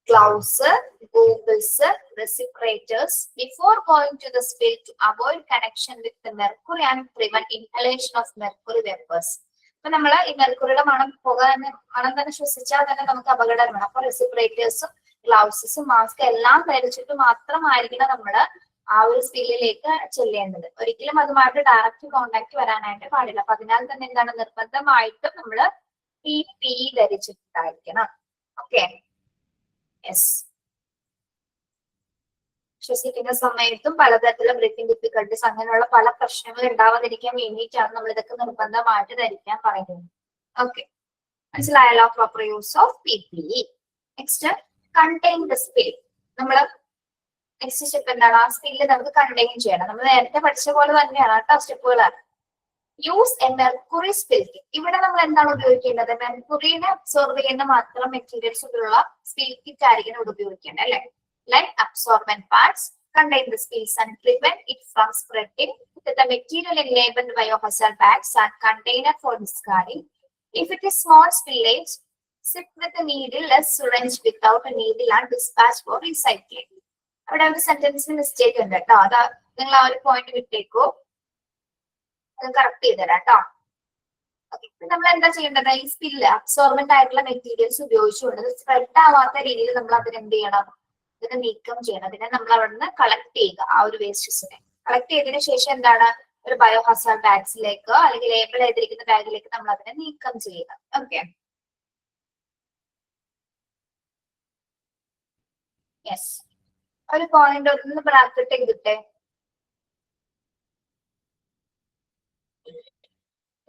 Gloves, goggles, respirators before going to the spill to avoid connection with the mercury and prevent inhalation of mercury vapours. അപ്പൊ നമ്മള് ഈ മെർക്കുറിയുടെ മണം തന്നെ ശ്വസിച്ചാൽ തന്നെ നമുക്ക് അപകടമാണ്. അപ്പൊ റെസിപ്രേറ്റേഴ്സും ഗ്ലൗസസും മാസ്ക് എല്ലാം ധരിച്ചിട്ട് മാത്രമായിരിക്കണം നമ്മള് ആ ഒരു സ്പില്ലിലേക്ക് ചെല്ലേണ്ടത്. ഒരിക്കലും അതുമായിട്ട് ഡയറക്റ്റ് കോണ്ടാക്ട് വരാനായിട്ട് പാടില്ല. അപ്പൊ അതിനാൽ തന്നെ എന്താണ് നിർബന്ധമായിട്ടും നമ്മള് PPE ധരിച്ചിട്ടായിരിക്കണം. Okay, yes. ശ്വസിക്കുന്ന സമയത്തും പലതരത്തിലുള്ള ബ്രീത്തിങ് ഡിഫിക്കൽട്ടീസ് അങ്ങനെയുള്ള പല പ്രശ്നങ്ങൾ ഉണ്ടാവാതിരിക്കാൻ വേണ്ടിയിട്ടാണ് നമ്മൾ ഇതൊക്കെ നിർബന്ധമായിട്ട് ധരിക്കാൻ പറയുന്നത്. ഓക്കെ, മനസ്സിലായല്ലോ? Proper use of PPE. Next, contain the spill. നമ്മള് നെക്സ്റ്റ് സ്റ്റെപ്പ് എന്താണ്? ആ സ്പില്ല് നമുക്ക് കണ്ടെയ്ൻ ചെയ്യണം. നമ്മൾ നേരത്തെ പഠിച്ച പോലെ തന്നെയാണ് കേട്ടോ സ്റ്റെപ്പുകളാണ്. Use a mercury spill kit. ഇവിടെ നമ്മൾ എന്താണ് ഉപയോഗിക്കേണ്ടത്? മെർക്കുറിനെ അബ്സോർവ് ചെയ്യുന്ന മാത്രം മെറ്റീരിയൽസുള്ള സ്പിൽ കിറ്റ് ആയിരിക്കണം ഇവിടെ ഉപയോഗിക്കേണ്ടത് അല്ലെ. Like absorbent parts contain the spills and prevent it from spreading with the material in labeled biohazard bags and container for discarding. If it is small spillage, sip with a needle, less syringe without a needle and dispatch for recycling. അവിടെ ഒരു സെന്റൻസിന് mistake ഉണ്ട് കേട്ടോ. അത് നിങ്ങൾ ആ ഒരു point വിട്ടേക്കോ, അത് correct ചെയ്ത് തരാം കേട്ടോ. ഓക്കെ, നമ്മൾ എന്താ ചെയ്യേണ്ടത്? ഈ സ്പില്ല് അബ്സോർബന്റ് ആയിട്ടുള്ള മെറ്റീരിയൽസ് ഉപയോഗിച്ചുകൊണ്ട് സ്പ്രെഡ് ആവാത്ത രീതിയിൽ നമ്മൾ അതിന് എന്ത് ചെയ്യണം? ഇതിനെ നീക്കം ചെയ്യണം. അതിനെ നമ്മൾ അവിടെ നിന്ന് കളക്ട് ചെയ്യുക. ആ ഒരു വേസ്റ്റസിനെ കളക്ട് ചെയ്തതിനു ശേഷം എന്താണ്? ഒരു ബയോഹസാർഡ് ബാഗ്സിലേക്കോ അല്ലെങ്കിൽ ലേബിൾ ചെയ്തിരിക്കുന്ന ബാഗിലേക്ക് നമ്മൾ അതിനെ നീക്കം ചെയ്യുക. ഓക്കെ, യെസ്, ഒരു പോയിന്റ് ഒന്ന് ബ്രാക്കറ്റ് ചെയ്തിട്ടെ.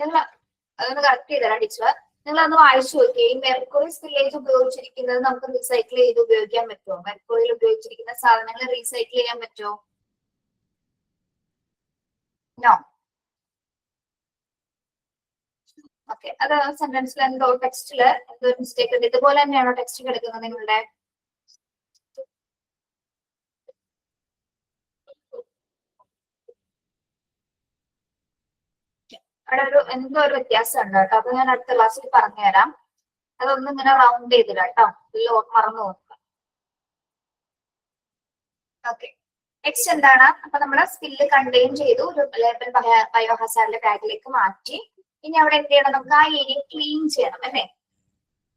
നിങ്ങൾ അതൊന്ന് കറക്റ്റ് ചെയ്തരാം ടീച്ചർ. നിങ്ങൾ അന്ന് വായിച്ചു നോക്കിയേ. ഈ മെർക്കുറി സ്പില്ലേജ് ഉപയോഗിച്ചിരിക്കുന്നത് നമുക്ക് റീസൈക്കിൾ ചെയ്ത് ഉപയോഗിക്കാൻ പറ്റുമോ? മെർക്കുറിയിൽ ഉപയോഗിച്ചിരിക്കുന്ന സാധനങ്ങൾ റീസൈക്കിൾ ചെയ്യാൻ പറ്റുമോ? നോ. ഓക്കെ, അത് സെന്റൻസിൽ എന്തോ ടെക്സ്റ്റില് എന്തോ മിസ്റ്റേക്ക് ഉണ്ട്. ഇതുപോലെ തന്നെയാണോ ടെക്സ്റ്റ് കിടക്കുന്നത് നിങ്ങളുടെ? അവിടെ എന്തോ ഒരു വ്യത്യാസം ഉണ്ട് കേട്ടോ. അപ്പൊ ഞാൻ അടുത്ത ക്ലാസ്സിൽ പറഞ്ഞുതരാം. അതൊന്നും ഇങ്ങനെ റൗണ്ട് ചെയ്തില്ല കേട്ടോ, മറന്നു നോക്കുക. ഓക്കെ, നെക്സ്റ്റ് എന്താണ്? അപ്പൊ നമ്മുടെ സ്കില്ല് കണ്ടെയ്ൻ ചെയ്തു, ഒരു ലേബൽ ബയോഹസാർഡിന്റെ ടാഗിലേക്ക് മാറ്റി. ഇനി അവിടെ എന്ത് ചെയ്യണം? നമുക്ക് ആ ഏരിയ ക്ലീൻ ചെയ്യണം അല്ലേ?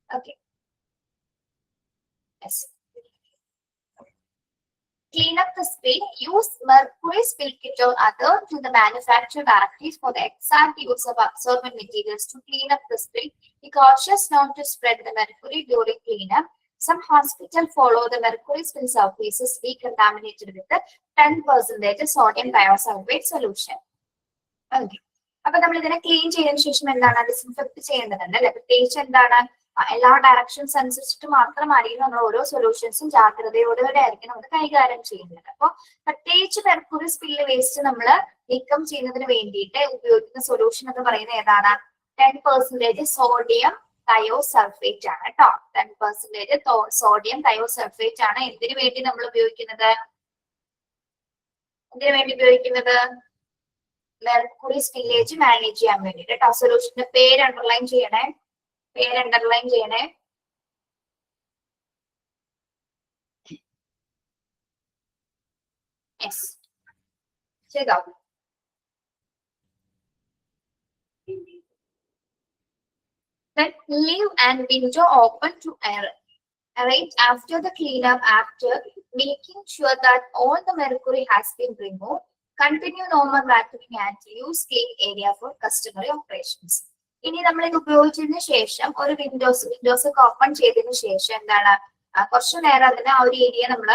Okay, clean up the spill. Use mercury spill kit or other to the manufacturer directories for the exact use of absorbent materials to clean up the spill. Be cautious not to spread the mercury during cleanup. Some hospitals follow the mercury spill surfaces decontaminated with the 10% sodium thiosulfate solution. Okay. അപ്പൊ നമ്മൾ ഇതിനെ clean ചെയ്തതിനു ശേഷം എന്താണ്? Disinfect ചെയ്യേണ്ടതുണ്ട് അല്ലെ? പ്രത്യേകിച്ച് എന്താണ്? എല്ലാ ഡയറക്ഷൻസ് അനുസരിച്ചിട്ട് മാത്രമായിരിക്കും നമ്മൾ ഓരോ സൊല്യൂഷൻസും ജാഗ്രതയോടെ ആയിരിക്കും നമ്മൾ കൈകാര്യം ചെയ്യുന്നത്. അപ്പൊ പ്രത്യേകിച്ച് മെർക്കുറി സ്പില്ല് വേസ്റ്റ് നമ്മൾ നീക്കം ചെയ്യുന്നതിന് വേണ്ടിയിട്ട് ഉപയോഗിക്കുന്ന സൊല്യൂഷൻ എന്ന് പറയുന്നത് ഏതാണ്? 10% സോഡിയം തയോസൾഫേറ്റ് ആണ് കേട്ടോ. 10% സോഡിയം തയോസൾഫേറ്റ് ആണ്. എന്തിനു വേണ്ടി നമ്മൾ ഉപയോഗിക്കുന്നത്? മെർക്കുറി സ്പില്ലേജ് മാനേജ് ചെയ്യാൻ വേണ്ടിട്ട് കേട്ടോ. സൊല്യൂഷന്റെ പേര് അണ്ടർലൈൻ ചെയ്യണേ. യെസ്, ചെയ്തോ? Then leave and window open to air. Right after the cleanup, after making sure that all the mercury has been removed, continue normal vacuuming and use clean area for customary operations. ഇനി നമ്മൾ ഇത് ഉപയോഗിച്ചതിന് ശേഷം ഒരു Windows ഒക്കെ open ചെയ്തതിനു ശേഷം എന്താണ്? കുറച്ചു നേരം അതിന് ആ ഒരു ഏരിയ നമ്മൾ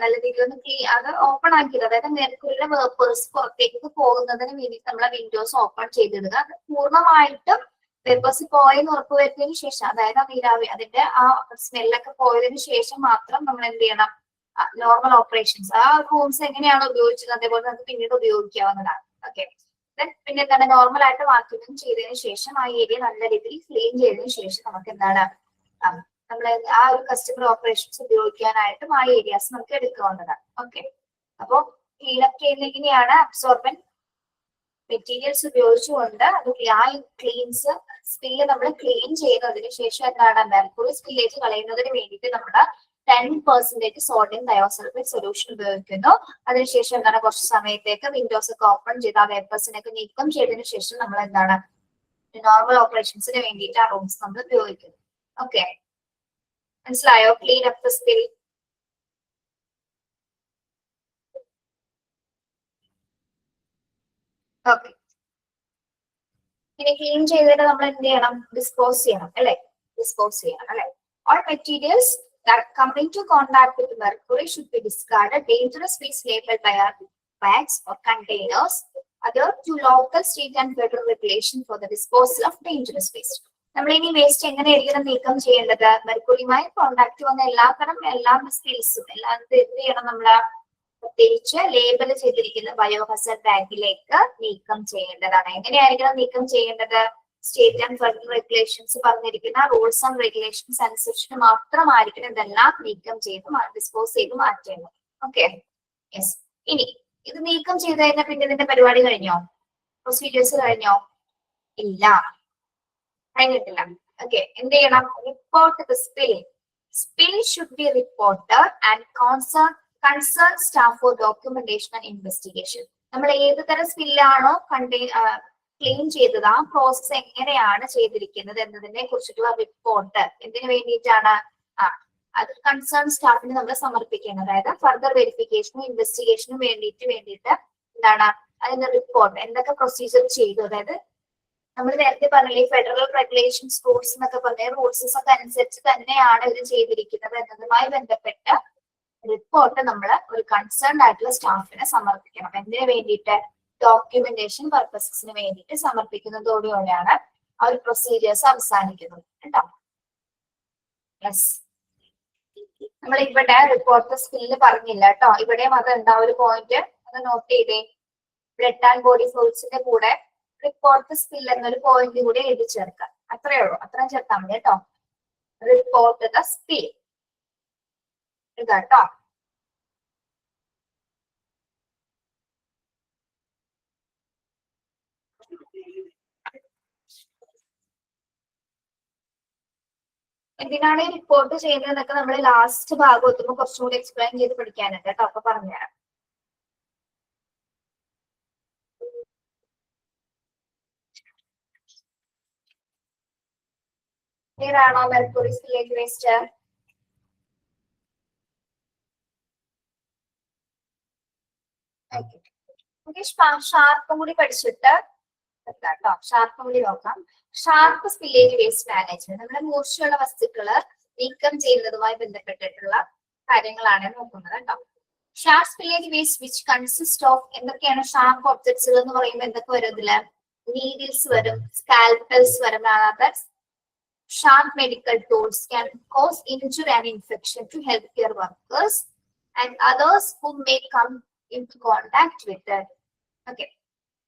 നല്ല രീതിയിൽ ഒന്ന് അത് ഓപ്പൺ ആക്കിയത്, അതായത് മെർക്കുറിയുടെ വേപ്പേഴ്സ് പുറത്തേക്ക് പോകുന്നതിന് വേണ്ടി നമ്മൾ വിൻഡോസ് ഓപ്പൺ ചെയ്തിടുക. അത് പൂർണ്ണമായിട്ടും വേപ്പേഴ്സ് പോയെന്ന് ഉറപ്പുവരുത്തിയതിനു ശേഷം, അതായത് നീരാവി അതിന്റെ ആ സ്മെല്ലൊക്കെ പോയതിനു ശേഷം മാത്രം നമ്മൾ എന്ത് ചെയ്യണം? നോർമൽ ഓപ്പറേഷൻസ്, ആ റൂംസ് എങ്ങനെയാണോ ഉപയോഗിച്ചത് അതേപോലെ നമുക്ക് പിന്നീട് ഉപയോഗിക്കാവുന്നതാണ്. ഓക്കെ, പിന്നെ എന്താണ്? നോർമൽ ആയിട്ട് വാക്യൂമിങ് ചെയ്തതിനു ശേഷം ആ ഏരിയ നല്ല രീതിയിൽ ക്ലീൻ ചെയ്തതിനു ശേഷം നമുക്ക് എന്താണ്? നമ്മൾ ആ ഒരു കസ്റ്റമർ ഓപ്പറേഷൻസ് ഉപയോഗിക്കാനായിട്ടും ആ ഏരിയാസ് നമുക്ക് എടുക്കാവുന്നതാണ്. ഓക്കെ, അപ്പോ ക്ലീനപ്പ് ചെയ്യുന്ന എങ്ങനെയാണ്? അബ്സോർബന്റ് മെറ്റീരിയൽസ് ഉപയോഗിച്ചുകൊണ്ട് അത് ആ ക്ലീൻസ് സ്പില്ല് നമ്മൾ ക്ലീൻ ചെയ്യുന്നതിന് ശേഷം എന്താണ്? മെർക്കുറി സ്പില്ലേജ് കളയുന്നതിന് വേണ്ടിയിട്ട് നമ്മുടെ 10% സോഡിയം തയോസൾഫേറ്റ് സൊല്യൂഷൻ ഉപയോഗിക്കുന്നു. അതിനുശേഷം എന്താണ്? കുറച്ച് സമയത്തേക്ക് വിൻഡോസ് ഒക്കെ ഓപ്പൺ ചെയ്ത് ആ വേപ്പേഴ്സിനൊക്കെ നീക്കം ചെയ്തതിനു ശേഷം നമ്മൾ എന്താണ്? നോർമൽ ഓപ്പറേഷൻസിന് വേണ്ടിയിട്ട് ആ റൂംസ് നമ്മൾ ഉപയോഗിക്കുന്നു. ഓക്കെ, മനസ്സിലായോ? Clean up the spill. Okay, ഇനി ക്ലീൻ ചെയ്തിട്ട് നമ്മൾ എന്ത് ചെയ്യണം? ഡിസ്പോസ് ചെയ്യണം അല്ലെ? All materials that come into contact with mercury should be discarded. Dangerous waste labeled by our bags or containers other to local, state and federal regulation for the disposal of dangerous waste. നമ്മൾ ഇനി waste എങ്ങനെയായിരിക്കണം നീക്കം ചെയ്യേണ്ടത്? മെർക്കുറിയുമായി contact വന്ന എല്ലാ സ്കിൽസും എല്ലാം എന്ത് ചെയ്യണം? നമ്മള് പ്രത്യേകിച്ച് ലേബൽ ചെയ്തിരിക്കുന്ന ബയോഹസാർഡ് ബാഗിലേക്ക് നീക്കം ചെയ്യേണ്ടതാണ്. എങ്ങനെയായിരിക്കണം നീക്കം ചെയ്യേണ്ടത്? സ്റ്റേറ്റ് ആൻഡ് ഫെഡറൽ റെഗുലേഷൻസ് പറഞ്ഞിരിക്കുന്ന റൂൾസ് ആൻഡ് റെഗുലേഷൻസ് അനുസരിച്ച് മാത്രമായിരിക്കണം ഇതെല്ലാം നീക്കം ചെയ്ത് ഡിസ്പോസ് ചെയ്ത് മാറ്റേണ്ടത്. Okay, yes. ഇനി ഇത് നീക്കം ചെയ്ത് കഴിഞ്ഞാൽ പിന്നെ ഇതിന്റെ പരിപാടി കഴിഞ്ഞോ? പ്രൊസീജിയേഴ്സ് കഴിഞ്ഞോ? ഇല്ല, കഴിഞ്ഞിട്ടില്ല. ഓക്കെ, എന്ത് ചെയ്യണം? Report the spill. Spill should be reported and concerned staff for documentation and investigation. നമ്മൾ ഏത് തരം സ്പില്ലാണോ ക്ലീൻ ചെയ്തത്, ആ പ്രോസസ് എങ്ങനെയാണ് ചെയ്തിരിക്കുന്നത് എന്നതിനെ കുറിച്ചിട്ടുള്ള റിപ്പോർട്ട് എന്തിനു വേണ്ടിയിട്ടാണ്? അത് കൺസേൺ സ്റ്റാഫിന് നമ്മൾ സമർപ്പിക്കണം. അതായത് ഫർദർ വെരിഫിക്കേഷനും ഇൻവെസ്റ്റിഗേഷനും വേണ്ടിയിട്ട് എന്താണ് അതിന്റെ റിപ്പോർട്ട്, എന്തൊക്കെ പ്രൊസീജിയർ ചെയ്തു, അതായത് നമ്മൾ നേരത്തെ പറഞ്ഞില്ലേ ഫെഡറൽ റെഗുലേഷൻസ് റൂൾസ് എന്നൊക്കെ പറഞ്ഞ റൂൾസസ് ഒക്കെ അനുസരിച്ച് തന്നെയാണ് ഇത് ചെയ്തിരിക്കുന്നത് എന്നതുമായി ബന്ധപ്പെട്ട റിപ്പോർട്ട് നമ്മൾ ഒരു കൺസേൺഡ് ആയിട്ടുള്ള സ്റ്റാഫിനെ സമർപ്പിക്കണം. എന്തിനു വേണ്ടിയിട്ട്? ഡോക്യുമെന്റേഷൻ പർപ്പസസിന് വേണ്ടിയിട്ട് സമർപ്പിക്കുന്നതോടെയാണ് ആ ഒരു പ്രൊസീജിയേഴ്സ് അവസാനിക്കുന്നത് കേട്ടോ. യെസ്, നമ്മൾ ഇവിടെ റിപ്പോർട്ട് സ്കില്ല് പറഞ്ഞില്ല കേട്ടോ. ഇവിടെയും അത് ഉണ്ടാ ഒരു പോയിന്റ്, അത് നോട്ട് ചെയ്തേ. ബ്ലഡ് ആൻഡ് ബോഡി ഫ്ലൂയിഡ്സിന്റെ കൂടെ റിപ്പോർട്ട് സ്കിൽ എന്നൊരു പോയിന്റ് കൂടി എഴുതി ചേർക്കുക. അത്രേ ഉള്ളൂ, അത്രയും ചേർത്താൽ മതി കേട്ടോ. റിപ്പോർട്ട് ദ സ്കിൽ ഇതാട്ടോ. എന്തിനാണ് ഈ റിപ്പോർട്ട് ചെയ്യുന്നതെന്നൊക്കെ നമ്മൾ ലാസ്റ്റ് ഭാഗം എത്തുമ്പോൾ കുറച്ചും കൂടി എക്സ്പ്ലെയിൻ ചെയ്ത് പഠിക്കാനുണ്ട് കേട്ടോ. അപ്പൊ പറഞ്ഞുതരാം. ക്ലിയർ ആണോ? മെർക്കുറി സ്പില്ലേജ് വേസ്റ്റ് ഷാർപ്പും കൂടി പഠിച്ചിട്ട് കേട്ടോ. ഷാർപ്പും കൂടി നോക്കാം. ഷാർപ്പ് സ്പില്ലേജ് വേസ്റ്റ് മാനേജ്മെന്റ് നമ്മുടെ മൂർച്ചയുള്ള വസ്തുക്കള് നീക്കം ചെയ്യുന്നതുമായി ബന്ധപ്പെട്ടിട്ടുള്ള കാര്യങ്ങളാണ് നോക്കുന്നത് കേട്ടോ. Sharp spillage waste which consist of എന്തൊക്കെയാണ്? ഷാർപ്പ് ഒബ്ജക്ട്സുകൾ എന്ന് പറയുമ്പോൾ എന്തൊക്കെ വരും ഇതില്? നീഡിൽസ് വരും, സ്കാൽപ്പൽസ് വരും. Sharp medical tools can cause injury and infection to health care workers and others who may come in contact with it. Okay,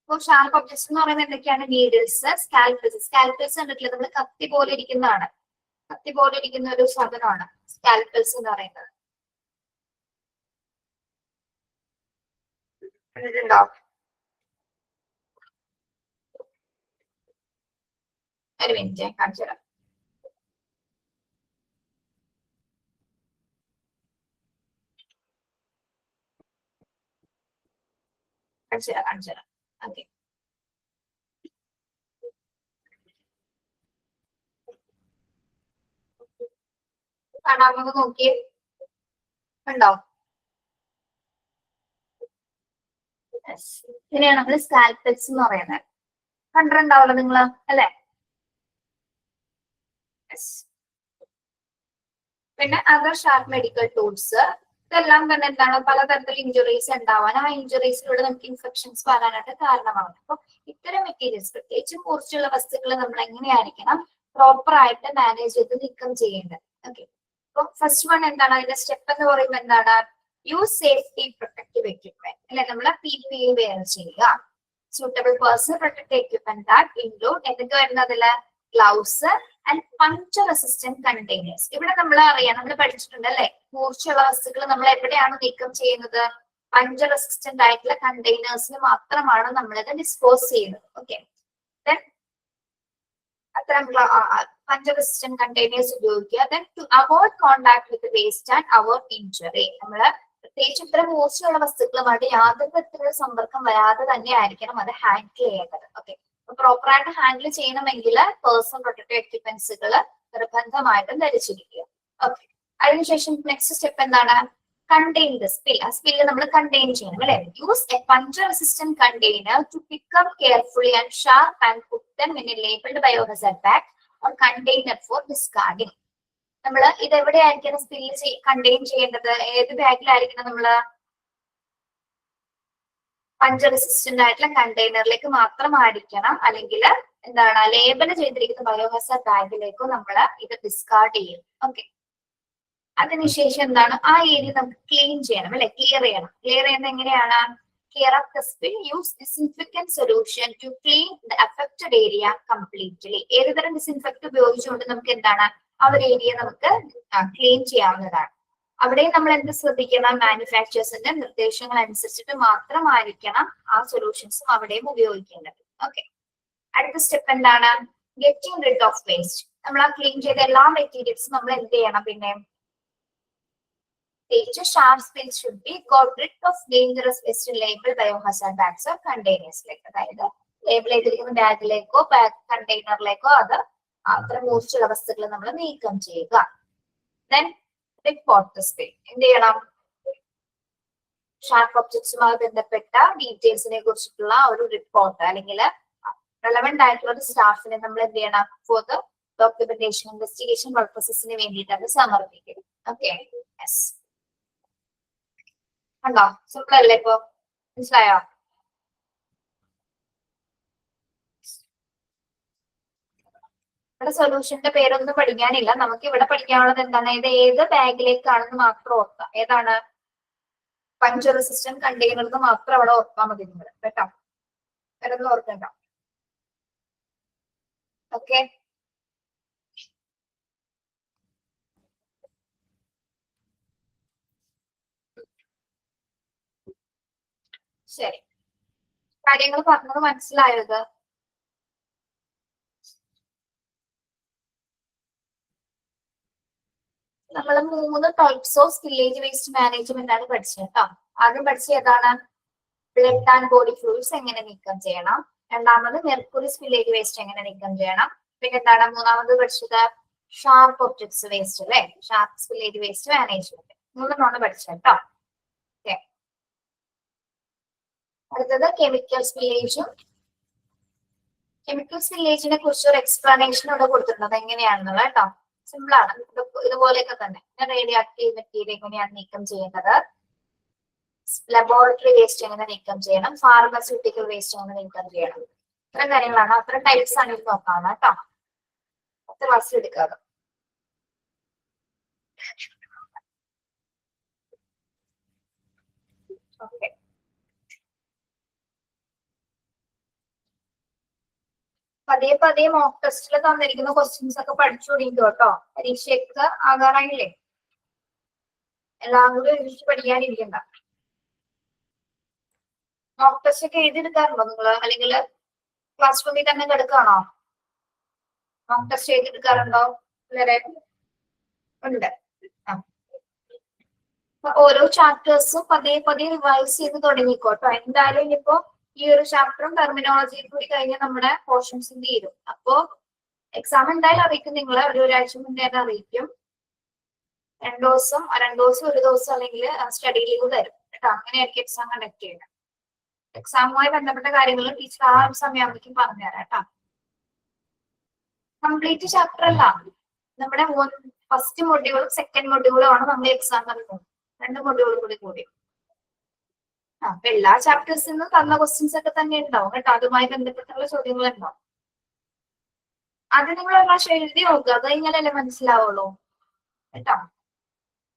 അപ്പോൾ ഷാർപ്പ് ഒബ്ജക്ട്സ് എന്ന് പറയുന്നത് എന്തൊക്കെയാണ്? നീഡിൽസ്, സ്കാൽപ്പൽസ്. സ്കാൽപ്പൽസ് കണ്ടിട്ടില്ല, നമ്മൾ കത്തി പോലെ ഇരിക്കുന്നതാണ്. കത്തി പോലെ ഇരിക്കുന്ന ഒരു സാധനമാണ് സ്കാൽപ്പൽസ് എന്ന് പറയുന്നത്. കണ്ടിട്ടുണ്ടോ? ഒരു മിനിറ്റ് കാണിച്ചു തരാം. കാണിച്ചു തരാം. ഓക്കെ, കാണാമോ നോക്കിയേ? ഉണ്ടോ? ഇതിനെയാണ് നമ്മൾ സ്കാൽപ്പൽസ് എന്ന് പറയുന്നത്. കണ്ടിട്ടുണ്ടാവല്ലോ നിങ്ങള്, അല്ലെ? പിന്നെ അതർ ഷാർപ്പ് മെഡിക്കൽ ടൂൾസ്, ഇതെല്ലാം തന്നെ എന്താണ്? പലതരത്തിലുള്ള ഇഞ്ചുറീസ് ഉണ്ടാവാൻ, ആ ഇഞ്ചുറീസിലൂടെ നമുക്ക് ഇൻഫെക്ഷൻസ് വരാനായിട്ട് കാരണമാകും. അപ്പൊ ഇത്തരം മെറ്റീരിയൽസ്, പ്രത്യേകിച്ച് മൂർച്ചയുള്ള വസ്തുക്കൾ നമ്മൾ എങ്ങനെയായിരിക്കണം പ്രോപ്പർ ആയിട്ട് മാനേജ് ചെയ്ത് നീക്കം ചെയ്യേണ്ടത്. ഓക്കെ, അപ്പൊ ഫസ്റ്റ് വൺ എന്താണ്? അതിന്റെ സ്റ്റെപ്പ് എന്ന് പറയുമ്പോൾ എന്താണ്? യൂസ് സേഫ്റ്റി പ്രൊട്ടക്റ്റീവ് എക്യുപ്മെന്റ് അല്ലെ? നമ്മൾ PPE വെയർ ചെയ്യുക. suitable personal protective equipment that include എന്തൊക്കെ വരുന്നതില്? Gloves and puncture resistant containers. ഇവിടെ നമ്മൾ അറിയാം, നമ്മൾ പഠിച്ചിട്ടുണ്ട് അല്ലെ? മൂർച്ചയുള്ള വസ്തുക്കൾ നമ്മൾ എവിടെയാണ് നീക്കം ചെയ്യുന്നത്? പഞ്ചർ റെസിസ്റ്റന്റ് ആയിട്ടുള്ള കണ്ടെയ്നേഴ്സിന് മാത്രമാണ് നമ്മളിത് ഡിസ്പോസ് ചെയ്യുന്നത്. ഓക്കെ, അത്തരം പഞ്ചർ റെസിസ്റ്റന്റ് കണ്ടെയ്നേഴ്സ് ഉപയോഗിക്കുക. Then to avoid contact with waste and avoid injury. നമ്മള് പ്രത്യേകിച്ച് ഇത്തരം മൂർച്ചയുള്ള വസ്തുക്കളുമായിട്ട് യാതൊരു തരത്തിലുള്ള സമ്പർക്കം വരാതെ തന്നെ ആയിരിക്കണം അത് ഹാൻഡിൽ ചെയ്യേണ്ടത്. ഓക്കെ, പ്രോപ്പർ ആയിട്ട് ഹാൻഡിൽ ചെയ്യണമെങ്കിൽ പേഴ്സണൽ പ്രൊട്ടക്റ്റീവ് എക്യുപ്മെന്റ്സുകൾ നിർബന്ധമായിട്ടും ധരിച്ചിരിക്കുക. ഓക്കെ, അതിനുശേഷം നെക്സ്റ്റ് സ്റ്റെപ്പ് എന്താണ്? Contain the spill. ആ സ്പില്ല് നമ്മൾ കണ്ടെയ്ൻ ചെയ്യണം അല്ലെ? Use a puncture resistant container to pick up carefully and sharp and put them in a labelled biohazard bag or container for discarding. നമ്മൾ ഇത് എവിടെയായിരിക്കണം spill contain ചെയ്യേണ്ടത്? ഏത് ബാഗിലായിരിക്കണം? നമ്മള് പഞ്ചർ റെസിസ്റ്റന്റ് ആയിട്ടുള്ള കണ്ടെയ്നറിലേക്ക് മാത്രമായിരിക്കണം, അല്ലെങ്കിൽ എന്താണ് ലേബൽ ചെയ്തിരിക്കുന്ന ബയോഹസാർഡ് ബാഗിലേക്കോ നമ്മൾ ഇത് ഡിസ്കാർഡ് ചെയ്യും. ഓക്കെ, അതിനുശേഷം എന്താണ്? ആ ഏരിയ നമുക്ക് ക്ലീൻ ചെയ്യണം അല്ലെ? ക്ലിയർ ചെയ്യണം. ക്ലിയർ ചെയ്യുന്നത് എങ്ങനെയാണ്? Clear up the spill, use disinfectant solution to clean the affected area completely. ഏതുതരം ഡിസിൻഫെക്റ്റ് ഉപയോഗിച്ചുകൊണ്ട് നമുക്ക് എന്താണ് ആ ഒരു ഏരിയ നമുക്ക് ക്ലീൻ ചെയ്യാവുന്നതാണ്. അവിടെ നമ്മൾ എന്ത് ശ്രദ്ധിക്കണം? മാനുഫാക്ചേഴ്സിന്റെ നിർദ്ദേശങ്ങൾ അനുസരിച്ചിട്ട് മാത്രമായിരിക്കണം ആ സൊല്യൂഷൻസും അവിടെയും ഉപയോഗിക്കേണ്ടത്. ഓക്കെ, അടുത്ത സ്റ്റെപ്പ് എന്താണ്? Getting rid of waste. നമ്മൾ ആ ക്ലീൻ ചെയ്ത എല്ലാ മെറ്റീരിയൽസും നമ്മൾ എന്ത് ചെയ്യണം? പിന്നെ sharp spills should be got rid of dangerous waste in labeled biohazard bags or containers. അതായത് ലേബിൾ ചെയ്തിരിക്കുന്ന ബാഗിലേക്കോ കണ്ടെയ്നറിലേക്കോ അത് അത്തരം മൂർച്ചയുള്ള വസ്തുക്കൾ നമ്മൾ നീക്കം ചെയ്യുക. Then report the spill. എന്ത് ചെയ്യണം? ഷാർപ്പ് ഒബ്ജക്ട്സുമായി ബന്ധപ്പെട്ട ഡീറ്റെയിൽസിനെ കുറിച്ചിട്ടുള്ള ഒരു റിപ്പോർട്ട് അല്ലെങ്കിൽ റെലവെന്റ് ആയിട്ടുള്ള ഒരു സ്റ്റാഫിനെ നമ്മൾ എന്ത് ചെയ്യണം? ഫോർ ദ ഡോക്യുമെന്റേഷൻ ഇൻവെസ്റ്റിഗേഷൻ പർപ്പസസിന് വേണ്ടിയിട്ട് അത് സമർപ്പിക്കും. Okay, yes. കണ്ടോ? സിമ്പിൾ അല്ലേ ഇപ്പൊ? മനസ്സിലായോ? ഇവിടെ സൊല്യൂഷന്റെ പേരൊന്നും പഠിക്കാനില്ല. നമുക്ക് ഇവിടെ പഠിക്കാനുള്ളത് എന്താണ്? ഇത് ഏത് ബാഗിലേക്കാണെന്ന് മാത്രം ഓർക്കുക. ഏതാണ്? പഞ്ചർ റെസിസ്റ്റന്റ് കണ്ടെയ്നർ മാത്രം അവിടെ ഓർത്താൽ മതി നിങ്ങൾ കേട്ടോ. വേറൊന്നും ഓർക്കണ്ട. ഓക്കെ, ശരി. കാര്യങ്ങൾ പറഞ്ഞത് മനസ്സിലായത്? നമ്മൾ 3 types of spillage waste management ആണ് പഠിച്ചത് കേട്ടോ. ആദ്യം പഠിച്ചത് ഏതാണ്? ബ്ലഡ് ആൻഡ് ബോഡി ഫ്ലൂയിഡ്സ് എങ്ങനെ നീക്കം ചെയ്യണം. രണ്ടാമത് മെർക്കുറി സ്പില്ലേജ് വേസ്റ്റ് എങ്ങനെ നീക്കം ചെയ്യണം. പിന്നെ എന്താണ് മൂന്നാമത് പഠിച്ചത്? ഷാർപ്പ് ഒബ്ജക്ട്സ് വേസ്റ്റ് അല്ലെ, ഷാർപ്പ് സ്പില്ലേജ് വേസ്റ്റ് മാനേജ്മെന്റ്. 3 പഠിച്ചത് കേട്ടോ. ഓക്കെ, അടുത്തത് കെമിക്കൽ സ്പില്ലേജും. കെമിക്കൽ സ്പില്ലേജിനെ കുറിച്ച് ഒരു എക്സ്പ്ലനേഷൻ ഇവിടെ കൊടുത്തിട്ടുണ്ട് എങ്ങനെയാണെന്നുള്ളത് കേട്ടോ. സിമ്പിൾ ആണ്, ഇതുപോലെയൊക്കെ തന്നെ. റേഡിയോ ആക്റ്റീവ് മെറ്റീരിയൽ എങ്ങനെയാണ് നീക്കം ചെയ്യുന്നത്, ലബോറട്ടറി വേസ്റ്റ് എങ്ങനെ നീക്കം ചെയ്യണം, ഫാർമസ്യൂട്ടിക്കൽ വേസ്റ്റ് എങ്ങനെ നീക്കം ചെയ്യണം, ഇത്തരം കാര്യങ്ങളാണ്. അത്ര ടൈപ്സ് ആണ് ഇത് നോക്കാണ് കേട്ടോ. 10 ക്ലാസ്സിൽ എടുക്കാതെ. ഓക്കെ, പതിയെ പതിയെ മോക്ക് ടെസ്റ്റിൽ തന്നിരിക്കുന്ന ക്വസ്റ്റ്യൻസ് ഒക്കെ പഠിച്ചു തുടങ്ങിക്കോ കേട്ടോ. പരീക്ഷയ്ക്ക് ആകാറായില്ലേ? എല്ലാം കൂടി ഒരുമിച്ച് പഠിക്കാനിരിക്കണ്ട. മോക്ക് ടെസ്റ്റ് ഒക്കെ എഴുതിയെടുക്കാറുണ്ടോ നിങ്ങള്, അല്ലെങ്കിൽ ക്ലാസ് റൂമിൽ തന്നെ കിടക്കുകയാണോ? Mock test എഴുതിയെടുക്കാറുണ്ടോ? വളരെ ഉണ്ട്. ഓരോ ചാപ്റ്റേഴ്സും പതിയെ പതിയെ റിവൈസ് ചെയ്ത് തുടങ്ങിക്കോട്ടോ. എന്തായാലും ഇനിയിപ്പോ ഈ ഒരു ചാപ്റ്ററും ടെർമിനോളജിയും കൂടി കഴിഞ്ഞ് നമ്മുടെ പോർഷൻസ് തീരും. അപ്പോ എക്സാം എന്തായാലും അറിയിക്കും നിങ്ങളെ, ഒരാഴ്ച മുന്നേ തന്നെ അറിയിക്കും. 2 ദിവസം ഒരു ദിവസം അല്ലെങ്കിൽ സ്റ്റഡി ലീവ് തരും കേട്ടോ. അങ്ങനെയായിരിക്കും എക്സാം കണ്ടക്ട് ചെയ്യുന്നത്. എക്സാമുമായി ബന്ധപ്പെട്ട കാര്യങ്ങൾ ടീച്ചർ ആ ഒരു സമയമാകുമ്പോഴേക്കും പറഞ്ഞുതരാം കേട്ടോ. കംപ്ലീറ്റ് ചാപ്റ്റർ അല്ല, നമ്മുടെ ഫസ്റ്റ് മൊഡ്യൂളും സെക്കൻഡ് മൊഡ്യൂളും ആണ് നമ്മൾ എക്സാം നടത്തുന്നത്. 2 മൊഡ്യൂളും കൂടി. അപ്പൊ എല്ലാ ചാപ്റ്റേഴ്സിൽ നിന്നും തന്ന ക്വസ്റ്റ്യൻസ് ഒക്കെ തന്നെ ഉണ്ടാവും കേട്ടോ. അതുമായി ബന്ധപ്പെട്ടുള്ള ചോദ്യങ്ങൾ ഉണ്ടാവും. അത് നിങ്ങൾ ഒരു പ്രാവശ്യം എഴുതി നോക്കുക, അത് കഴിഞ്ഞാലല്ലേ മനസ്സിലാവുള്ളൂ കേട്ടോ.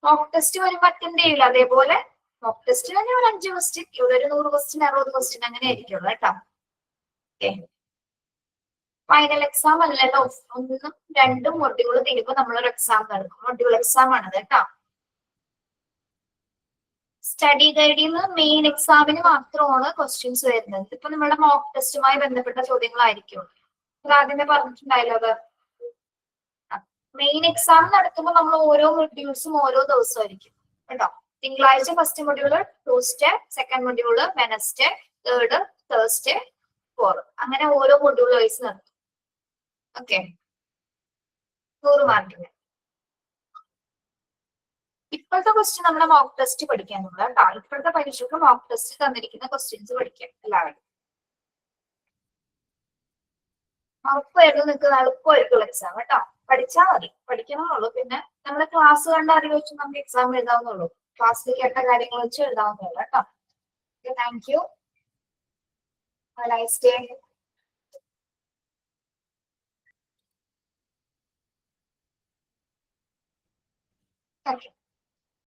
മോക്ക് ടെസ്റ്റ് വരുമ്പോൾ അറ്റൻഡ് ചെയ്യില്ല. അതേപോലെ മോക്ക് ടെസ്റ്റ് തന്നെ ഒരു 5 ക്വസ്റ്റ്യൻ, ഇവിടെ ഒരു 100 ക്വസ്റ്റ്യൻ 60 ക്വസ്റ്റ്യൻ അങ്ങനെ ആയിരിക്കുള്ളൂ കേട്ടോ. ഓക്കെ, ഫൈനൽ എക്സാം അല്ല കേട്ടോ. 1ഉം 2ഉം മൊഡ്യൂൾ തീരുമ്പോൾ നമ്മളൊരു എക്സാം നടക്കും. മൊഡ്യൂൾ എക്സാം ആണ് കേട്ടോ. സ്റ്റഡി ഗൈഡിൽ നിന്ന് മെയിൻ എക്സാമിന് മാത്രമാണ് ക്വസ്റ്റ്യൻസ് വരുന്നത്. ഇപ്പൊ നമ്മുടെ മോക്ക് ടെസ്റ്റുമായി ബന്ധപ്പെട്ട ചോദ്യങ്ങളായിരിക്കും. ആദ്യമേ പറഞ്ഞിട്ടുണ്ടായല്ലോ അത്. മെയിൻ എക്സാം നടത്തുമ്പോൾ നമ്മൾ ഓരോ മൊഡ്യൂൾസും ഓരോ ദിവസമായിരിക്കും കേട്ടോ. തിങ്കളാഴ്ച first module, Tuesday second module, Wednesday third, Thursday four, അങ്ങനെ ഓരോ മൊഡ്യൂൾ വൈസ് നടത്തും. ഓക്കെ, 100 മാർക്കിന്. ഇപ്പോഴത്തെ ക്വസ്റ്റ്യൻ നമ്മുടെ മോക്ക് ടെസ്റ്റ് പഠിക്കാനുള്ള കേട്ടോ. ഇപ്പോഴത്തെ പരീക്ഷയ്ക്ക് മോക്ക് ടെസ്റ്റ് തന്നിരിക്കുന്ന ക്വസ്റ്റ്യൻസ് പഠിക്കാം എല്ലാവരും. ഉറപ്പായിരുന്നു നിങ്ങൾക്ക് എളുപ്പമായിരിക്കും എക്സാം കേട്ടോ. പഠിച്ചാൽ മതി, പഠിക്കണമെന്നുള്ളൂ. പിന്നെ നമ്മുടെ ക്ലാസ് കണ്ട അറിവ് വെച്ച് നമുക്ക് എക്സാം എഴുതാവുന്നുള്ളൂ. ക്ലാസ്സിൽ കേട്ട കാര്യങ്ങൾ വെച്ച് എഴുതാവുന്നുള്ളൂ കേട്ടോ. Thank you. Nice day. Okay.